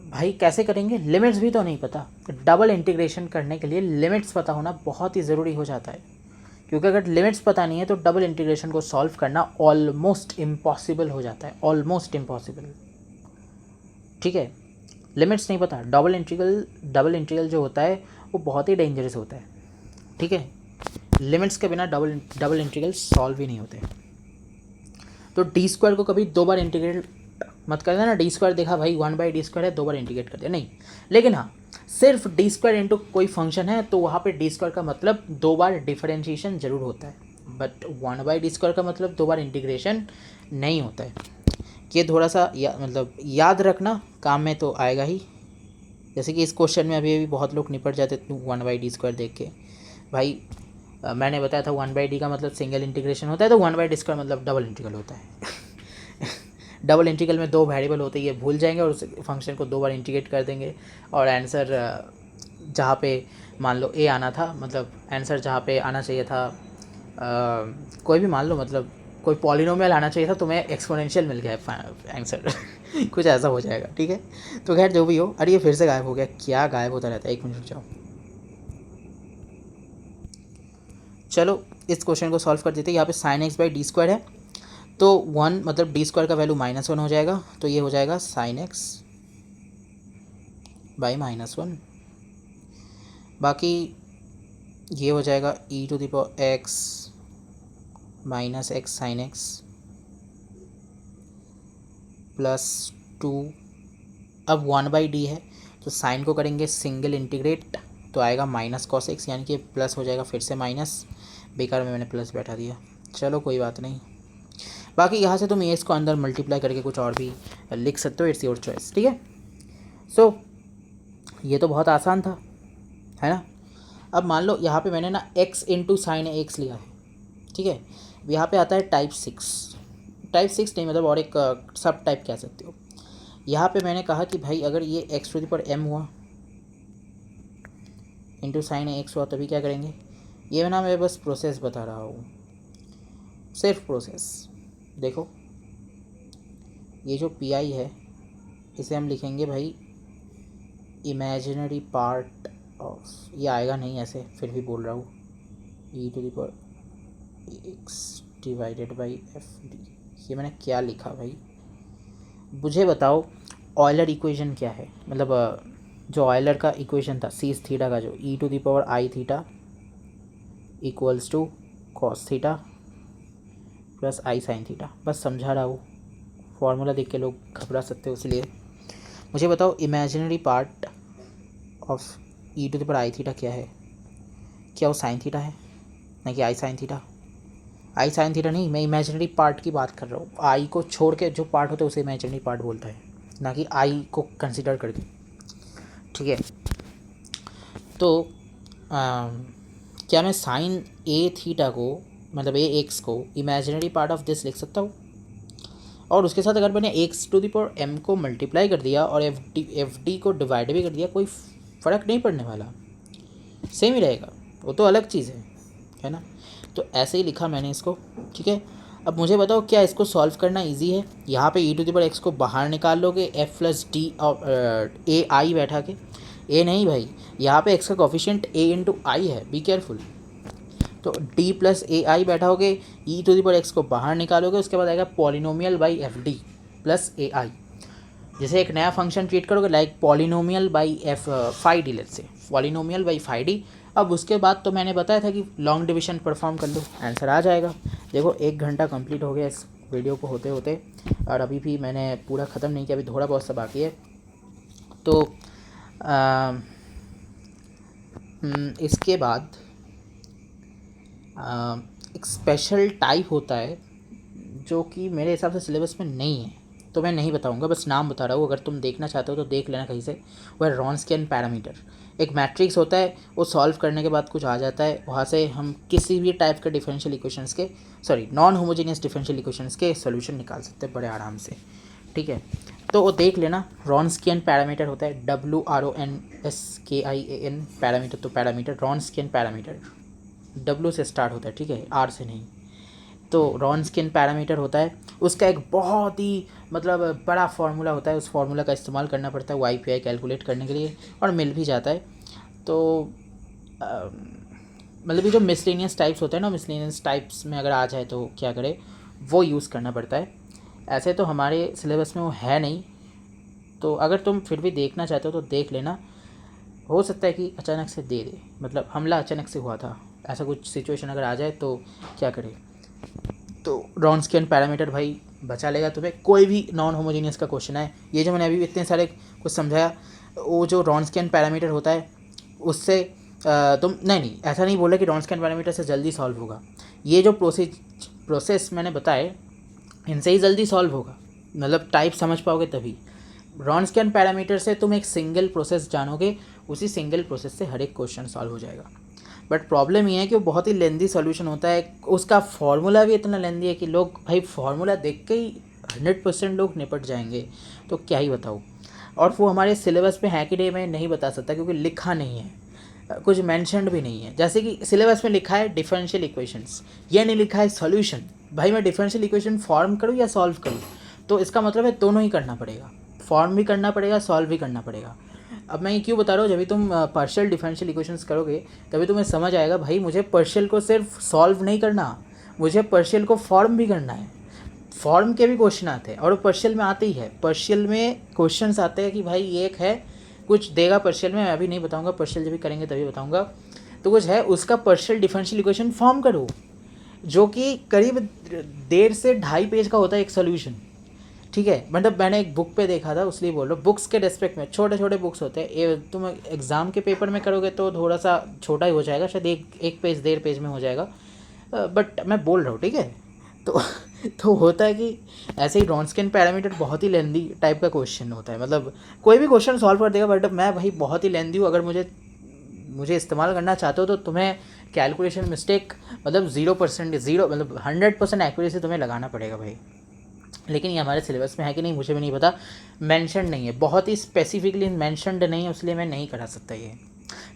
भाई। कैसे करेंगे? लिमिट्स भी तो नहीं पता। डबल इंटीग्रेशन करने के लिए लिमिट्स पता होना बहुत ही ज़रूरी हो जाता है, क्योंकि अगर लिमिट्स पता नहीं है तो डबल इंटीग्रेशन को सॉल्व करना ऑलमोस्ट इम्पॉसिबल हो जाता है, ऑलमोस्ट इम्पॉसिबल, ठीक है। लिमिट्स नहीं पता, डबल इंटीग्रल जो होता है वो बहुत ही डेंजरस होता है, ठीक है। लिमिट्स के बिना डबल इंटीग्रल सॉल्व ही नहीं होते। तो d² को कभी 2 बार इंटीग्रेट मत कर देना। d² देखा भाई 1/d² है, 2 बार इंटीग्रेट कर दिया, नहीं। लेकिन हाँ, सिर्फ d² इंटू कोई फंक्शन है तो वहाँ पे d² का मतलब 2 बार डिफरेंशिएशन जरूर होता है, बट 1/d² का मतलब 2 बार इंटीग्रेशन नहीं होता है। ये थोड़ा सा मतलब याद रखना, काम में तो आएगा ही। जैसे कि इस क्वेश्चन में अभी बहुत लोग निपट जाते 1/d² देख के। भाई मैंने बताया था 1/d का मतलब सिंगल इंटीग्रेशन होता है, तो 1/d² मतलब डबल इंटीग्रल होता है। डबल इंटीग्रल में 2 वेरिएबल होते हैं, ये भूल जाएंगे और उस फंक्शन को 2 बार इंटीग्रेट कर देंगे, और आंसर जहाँ पे मान लो ए आना था, मतलब आंसर जहाँ पे आना चाहिए था कोई भी मान लो, मतलब कोई पॉलिनोमियल आना चाहिए था, तुम्हें एक्सपोनेंशियल मिल गया आंसर। कुछ ऐसा हो जाएगा, ठीक है। तो खैर जो भी हो, अरे ये फिर से गायब हो गया, क्या गायब होता रहता है? 1 मिनट रुक जाओ। चलो इस क्वेश्चन को सॉल्व कर देते हैं। यहाँ पे साइन एक्स बाई d² है, तो 1 मतलब d² का वैल्यू -1 हो जाएगा, तो ये हो जाएगा साइन एक्स बाई -1। बाकी ये हो जाएगा e to the power x minus x sine x plus 2। अब 1/d है तो साइन को करेंगे सिंगल इंटीग्रेट, तो आएगा -cos x, यानी कि प्लस हो जाएगा फिर से माइनस, बेकार में मैंने प्लस बैठा दिया, चलो कोई बात नहीं। बाकी यहाँ से तुम इसको अंदर मल्टीप्लाई करके कुछ और भी लिख सकते हो, इट्स योर चॉइस, ठीक है। सो ये तो बहुत आसान था, है ना। अब मान लो यहाँ पे मैंने ना x इंटू साइन एक्स लिया है, ठीक है। यहाँ पे आता है टाइप 6 नहीं, मतलब और एक सब टाइप कह सकते हो। यहाँ पे मैंने कहा कि भाई अगर ये x to the power m हुआ इंटू साइन एक्स हुआ, तभी क्या करेंगे? ये ना मैं बस प्रोसेस बता रहा हूँ, सिर्फ प्रोसेस। देखो ये जो पी आई है इसे हम लिखेंगे भाई इमेजिनरी पार्ट ऑफ, ये आएगा नहीं ऐसे, फिर भी बोल रहा हूँ, E to the power X divided by F D. ये मैंने क्या लिखा भाई? मुझे बताओ ऑयलर इक्वेशन क्या है, मतलब जो ऑयलर का इक्वेशन था सीस थीटा का, जो E to the power I theta equals to cos theta plus I sine theta. बस समझा रहा हूँ, फॉर्मूला देख के लोग घबरा सकते हो, इसलिए मुझे बताओ imaginary part of e to the power I theta क्या है? क्या वो साइन थीटा है? ना कि i sine theta? I sine theta नहीं, मैं इमेजिनरी पार्ट की बात कर रहा हूँ। आई को छोड़ के जो पार्ट होता है उसे इमेजिनरी पार्ट बोलता है, ना कि आई को कंसिडर करके, ठीक है। तो क्या मैं साइन ए थीटा को मतलब ए एक्स को इमेजिनरी पार्ट ऑफ दिस लिख सकता हूँ? और उसके साथ अगर मैंने x to the power m को मल्टीप्लाई कर दिया और एफ डी को डिवाइड भी कर दिया, कोई फ़र्क नहीं पड़ने वाला, सेम ही रहेगा, वो तो अलग चीज़ है ना। तो ऐसे ही लिखा मैंने इसको, ठीक है। अब मुझे बताओ क्या इसको सॉल्व करना इजी है? यहाँ पे e⁻x को बाहर निकाल लोगे f प्लस डी और ए आई बैठा के। ए नहीं भाई, यहाँ पे x का कोफिशिएंट a इंटू आई है, बी केयरफुल। तो d प्लस ए आई बैठाओगे, e⁻x को बाहर निकालोगे, उसके बाद आएगा polynomial by F D plus A I. जैसे एक नया फंक्शन ट्रीट करोगे like polynomial by F phi D, let's say polynomial by phi D. अब उसके बाद तो मैंने बताया था कि लॉन्ग डिविजन परफॉर्म कर लो, आंसर आ जाएगा। देखो 1 घंटा कंप्लीट हो गया इस वीडियो को होते होते, और अभी भी मैंने पूरा ख़त्म नहीं किया, अभी थोड़ा बहुत सा बाकी है। तो इसके बाद एक स्पेशल टाइप होता है जो कि मेरे हिसाब से सिलेबस में नहीं है, तो मैं नहीं बताऊंगा, बस नाम बता रहा हूँ। अगर तुम देखना चाहते हो तो देख लेना कहीं से। वह है रॉन्स्कियन पैरामीटर। एक मैट्रिक्स होता है, वो सॉल्व करने के बाद कुछ आ जाता है, वहाँ से हम किसी भी टाइप के डिफरेंशियल इक्वेशंस के नॉन होमोजेनियस डिफरेंशियल इक्वेशंस के सॉल्यूशन निकाल सकते हैं बड़े आराम से, ठीक है। तो वो देख लेना। रॉन्स्कियन पैरामीटर होता है WRONSKIAN पैरामीटर, तो पैरामीटर रॉन्स्कियन पैरामीटर W से स्टार्ट होता है, ठीक है, R से नहीं। तो रॉन्स्कियन पैरामीटर होता है, उसका एक बहुत ही मतलब बड़ा फार्मूला होता है, उस फार्मूला का इस्तेमाल करना पड़ता है YPI कैलकुलेट करने के लिए, और मिल भी जाता है। तो मतलब ये जो मिसलेनियस टाइप्स होते हैं ना, मिसलेनियस टाइप्स में अगर आ जाए तो क्या करें, वो यूज़ करना पड़ता है। ऐसे तो हमारे सिलेबस में वो है नहीं, तो अगर तुम फिर भी देखना चाहते हो तो देख लेना। हो सकता है कि अचानक से दे दे, मतलब हमला अचानक से हुआ था, ऐसा कुछ सिचुएशन अगर आ जाए तो क्या करें। तो रॉन्स्कियन पैरामीटर भाई बचा लेगा तुम्हें, कोई भी नॉन होमोजेनियस का क्वेश्चन है। ये जो मैंने अभी इतने सारे कुछ समझाया, वो जो रॉन्स्कियन पैरामीटर होता है उससे तुम नहीं ऐसा नहीं बोला कि रॉन्स्कियन पैरामीटर से जल्दी सॉल्व होगा। ये जो प्रोसेस मैंने बताए, इनसे ही जल्दी सॉल्व होगा, मतलब टाइप समझ पाओगे तभी। रॉन्स्कियन पैरामीटर से तुम एक सिंगल प्रोसेस जानोगे, उसी सिंगल प्रोसेस से हर एक क्वेश्चन सॉल्व हो जाएगा। बट प्रॉब्लम ये है कि वो बहुत ही लेंदी सॉल्यूशन होता है, उसका फार्मूला भी इतना लेंदी है कि लोग भाई फार्मूला देख के ही 100% लोग निपट जाएंगे, तो क्या ही बताऊँ। और वो हमारे सिलेबस पे है कि नहीं मैं नहीं बता सकता, क्योंकि लिखा नहीं है, कुछ मेंशन्ड भी नहीं है। जैसे कि सिलेबस में लिखा है डिफरेंशियल इक्वेशंस, ये नहीं लिखा है सॉल्यूशन। भाई मैं डिफरेंशियल इक्वेशन फॉर्म करूँ या सॉल्व करूँ, तो इसका मतलब है दोनों ही करना पड़ेगा, फॉर्म भी करना पड़ेगा, सॉल्व भी करना पड़ेगा। अब मैं ये क्यों बता रहा हूँ, जब भी तुम पार्शियल डिफरेंशियल इक्वेशंस करोगे तभी तुम्हें समझ आएगा भाई मुझे पार्शियल को सिर्फ सॉल्व नहीं करना, मुझे पार्शियल को फॉर्म भी करना है। फॉर्म के भी क्वेश्चन आते हैं, और वो पार्शियल में आते ही है। पार्शियल में क्वेश्चंस आते हैं कि भाई एक है कुछ देगा पार्शियल में, मैं अभी नहीं बताऊंगा, पार्शियल जब भी करेंगे तभी बताऊंगा। तो कुछ है उसका पार्शियल डिफरेंशियल इक्वेशन फॉर्म करो, जो कि करीब 1.5 से 2.5 पेज का होता है एक सोल्यूशन, ठीक है। मतलब मैंने एक बुक पे देखा था, उसलिए बोल रहा हूँ। बुक्स के रेस्पेक्ट में छोटे छोटे बुक्स होते हैं, तुम एग्ज़ाम के पेपर में करोगे तो थोड़ा सा छोटा ही हो जाएगा, शायद एक पेज 1.5 पेज में हो जाएगा, बट मैं बोल रहा हूँ, ठीक है। तो होता है कि ऐसे ही रॉन्स्कियन पैरामीटर बहुत ही लेंदी टाइप का क्वेश्चन होता है, मतलब कोई भी क्वेश्चन सॉल्व कर देगा, बट मैं भाई बहुत ही लेंदी हूँ। अगर मुझे इस्तेमाल करना चाहते हो तो तुम्हें कैलकुलेशन मिस्टेक मतलब 0% मतलब 100% एक्यूरेसी तुम्हें लगाना पड़ेगा भाई। लेकिन ये हमारे सिलेबस में है कि नहीं मुझे भी नहीं पता, मेंशन नहीं है, बहुत ही स्पेसिफिकली मेंशनड नहीं है, इसलिए मैं नहीं करा सकता ये।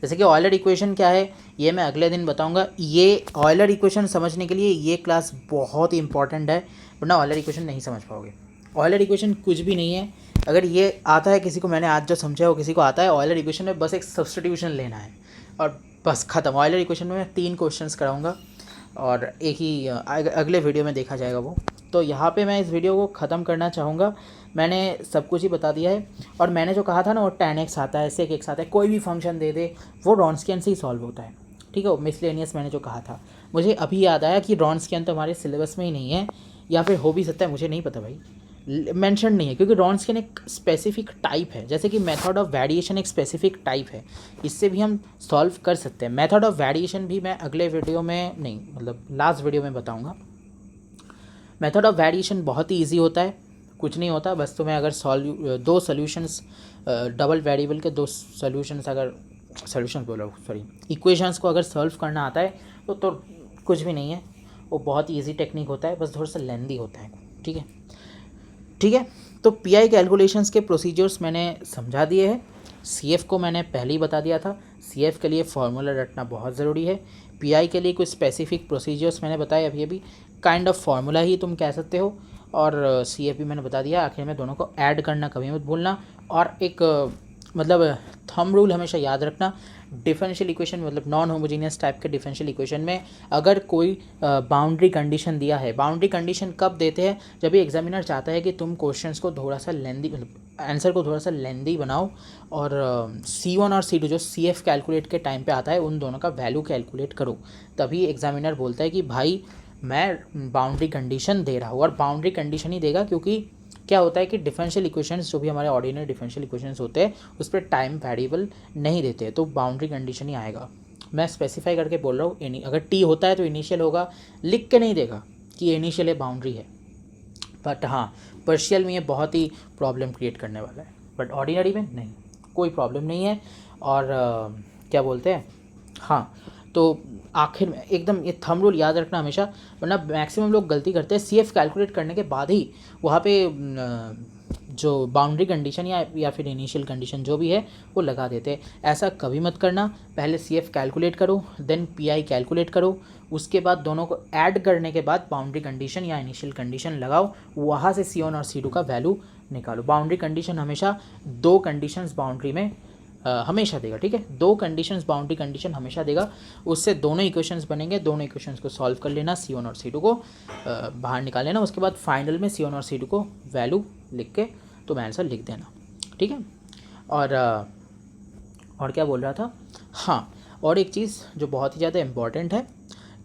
जैसे कि ऑयलर इक्वेशन क्या है ये मैं अगले दिन बताऊंगा। ये ऑयलर इक्वेशन समझने के लिए ये क्लास बहुत ही इंपॉर्टेंट है, वरना ऑयलर इक्वेशन नहीं समझ पाओगे। ऑयलर इक्वेशन कुछ भी नहीं है, अगर ये आता है किसी को, मैंने आज जो समझा वो किसी को आता है, ऑयलर इक्वेशन में बस एक सब्स्टिट्यूशन लेना है और बस ख़त्म। ऑयलर इक्वेशन में मैं 3 क्वेश्चंस कराऊंगा और एक ही अगले वीडियो में देखा जाएगा वो। तो यहाँ पे मैं इस वीडियो को ख़त्म करना चाहूँगा। मैंने सब कुछ ही बता दिया है, और मैंने जो कहा था ना वो tan x आता है, sec x आता है, कोई भी फंक्शन दे दे वो रॉन्स्कियन से ही सॉल्व होता है, ठीक है। वो मिसलेनियस मैंने जो कहा था, मुझे अभी याद आया कि रॉन्स्कियन तो हमारे सिलेबस में ही नहीं है, या फिर हो भी सकता है, मुझे नहीं पता भाई, मेंशन नहीं है, क्योंकि रॉन्स्कियन एक स्पेसिफिक टाइप है। जैसे कि मेथड ऑफ वेरिएशन एक स्पेसिफिक टाइप है, इससे भी हम सॉल्व कर सकते हैं। मेथड ऑफ वेरिएशन भी मैं अगले वीडियो में नहीं, मतलब लास्ट वीडियो में बताऊँगा। मेथड ऑफ वेरिएशन बहुत ही ईजी होता है, कुछ नहीं होता, बस तुम्हें अगर दो सॉल्यूशंस डबल वेरिएबल के 2 सॉल्यूशंस अगर इक्वेशंस को अगर सॉल्व करना आता है तो कुछ भी नहीं है, वो बहुत ईजी टेक्निक होता है, बस थोड़ा सा लेंदी होता है, ठीक है। तो पीआई कैलकुलेशंस के प्रोसीजर्स मैंने समझा दिए हैं। सीएफ को मैंने पहले ही बता दिया था, सीएफ के लिए फार्मूला रटना बहुत ज़रूरी है। पीआई के लिए कुछ स्पेसिफिक प्रोसीजर्स मैंने बताए अभी काइंड ऑफ फार्मूला ही तुम कह सकते हो। और सी एफ भी मैंने बता दिया, आखिर में दोनों को ऐड करना कभी मत भूलना। और एक मतलब थंब रूल हमेशा याद रखना, डिफरेंशियल इक्वेशन मतलब नॉन होमोजीनियस टाइप के डिफरेंशियल इक्वेशन में अगर कोई बाउंड्री कंडीशन दिया है, बाउंड्री कंडीशन कब देते हैं, जब भी एग्जामिनर चाहता है कि तुम क्वेश्चंस को थोड़ा सा लेंदी मतलब आंसर को थोड़ा सा लेंदी बनाओ, और C1 और C2 जो CF कैलकुलेट के टाइम पे आता है उन दोनों का वैल्यू कैलकुलेट करो, तभी एग्जामिनर बोलता है कि भाई मैं बाउंड्री कंडीशन दे रहा हूँ। और बाउंड्री कंडीशन ही देगा, क्योंकि क्या होता है कि डिफरेंशियल इक्वेशंस जो भी हमारे ऑर्डिनरी डिफरेंशियल इक्वेशंस होते हैं उस पर टाइम वेरिएबल नहीं देते, तो बाउंड्री कंडीशन ही आएगा। मैं स्पेसिफाई करके बोल रहा हूँ, अगर टी होता है तो इनिशियल होगा, लिख के नहीं देगा कि ये इनिशियल है बाउंड्री है। बट हाँ, पार्शियल में ये बहुत ही प्रॉब्लम क्रिएट करने वाला है, बट ऑर्डिनरी में नहीं, कोई प्रॉब्लम नहीं है। और क्या बोलते हैं, हाँ, तो आखिर में एकदम ये थंब रूल याद रखना हमेशा, वरना मैक्सिमम लोग गलती करते हैं CF कैलकुलेट करने के बाद ही वहाँ पे जो बाउंड्री कंडीशन या फिर इनिशियल कंडीशन जो भी है वो लगा देते हैं। ऐसा कभी मत करना, पहले CF कैलकुलेट करो, देन PI कैलकुलेट करो, उसके बाद दोनों को ऐड करने के बाद बाउंड्री कंडीशन या इनिशियल कंडीशन लगाओ, वहाँ से C1 और C2 का वैल्यू निकालो। बाउंड्री कंडीशन हमेशा 2 कंडीशंस बाउंड्री में हमेशा देगा, ठीक है, 2 कंडीशंस बाउंड्री कंडीशन हमेशा देगा, उससे दोनों इक्वेशंस बनेंगे, दोनों इक्वेशंस को सॉल्व कर लेना, C1 और C2 को बाहर निकाल लेना, उसके बाद फाइनल में C1 और C2 को वैल्यू लिख के तुम आंसर लिख देना, ठीक है। और क्या बोल रहा था, हाँ, और एक चीज़ जो बहुत ही ज़्यादा इम्पॉर्टेंट है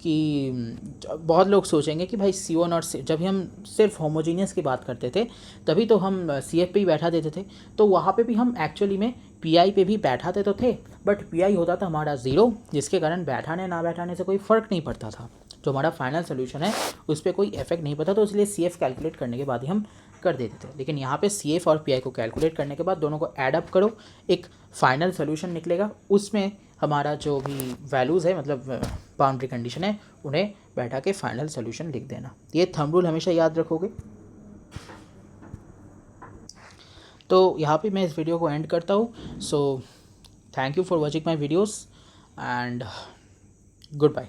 कि बहुत लोग सोचेंगे कि भाई C1 और जब भी हम सिर्फ होमोजीनियस की बात करते थे तभी तो हम CF पे ही बैठा देते थे, तो वहाँ पे भी हम एक्चुअली में PI पे भी बैठाते तो थे, बट PI होता था हमारा 0, जिसके कारण बैठाने ना बैठाने से कोई फ़र्क नहीं पड़ता था, जो हमारा फाइनल सोल्यूशन है उस पर कोई इफेक्ट नहीं पड़ता, तो इसलिए CF कैलकुलेट करने के बाद ही हम कर देते थे। लेकिन यहाँ पे CF और PI को कैलकुलेट करने के बाद दोनों को ऐड अप करो, एक फाइनल सोल्यूशन निकलेगा, उसमें हमारा जो भी वैल्यूज़ है मतलब बाउंड्री कंडीशन है उन्हें बैठा के फाइनल सोल्यूशन लिख देना। ये थंब रूल हमेशा याद रखोगे। तो यहाँ पे मैं इस वीडियो को एंड करता हूँ। So thank you for watching my videos and good bye.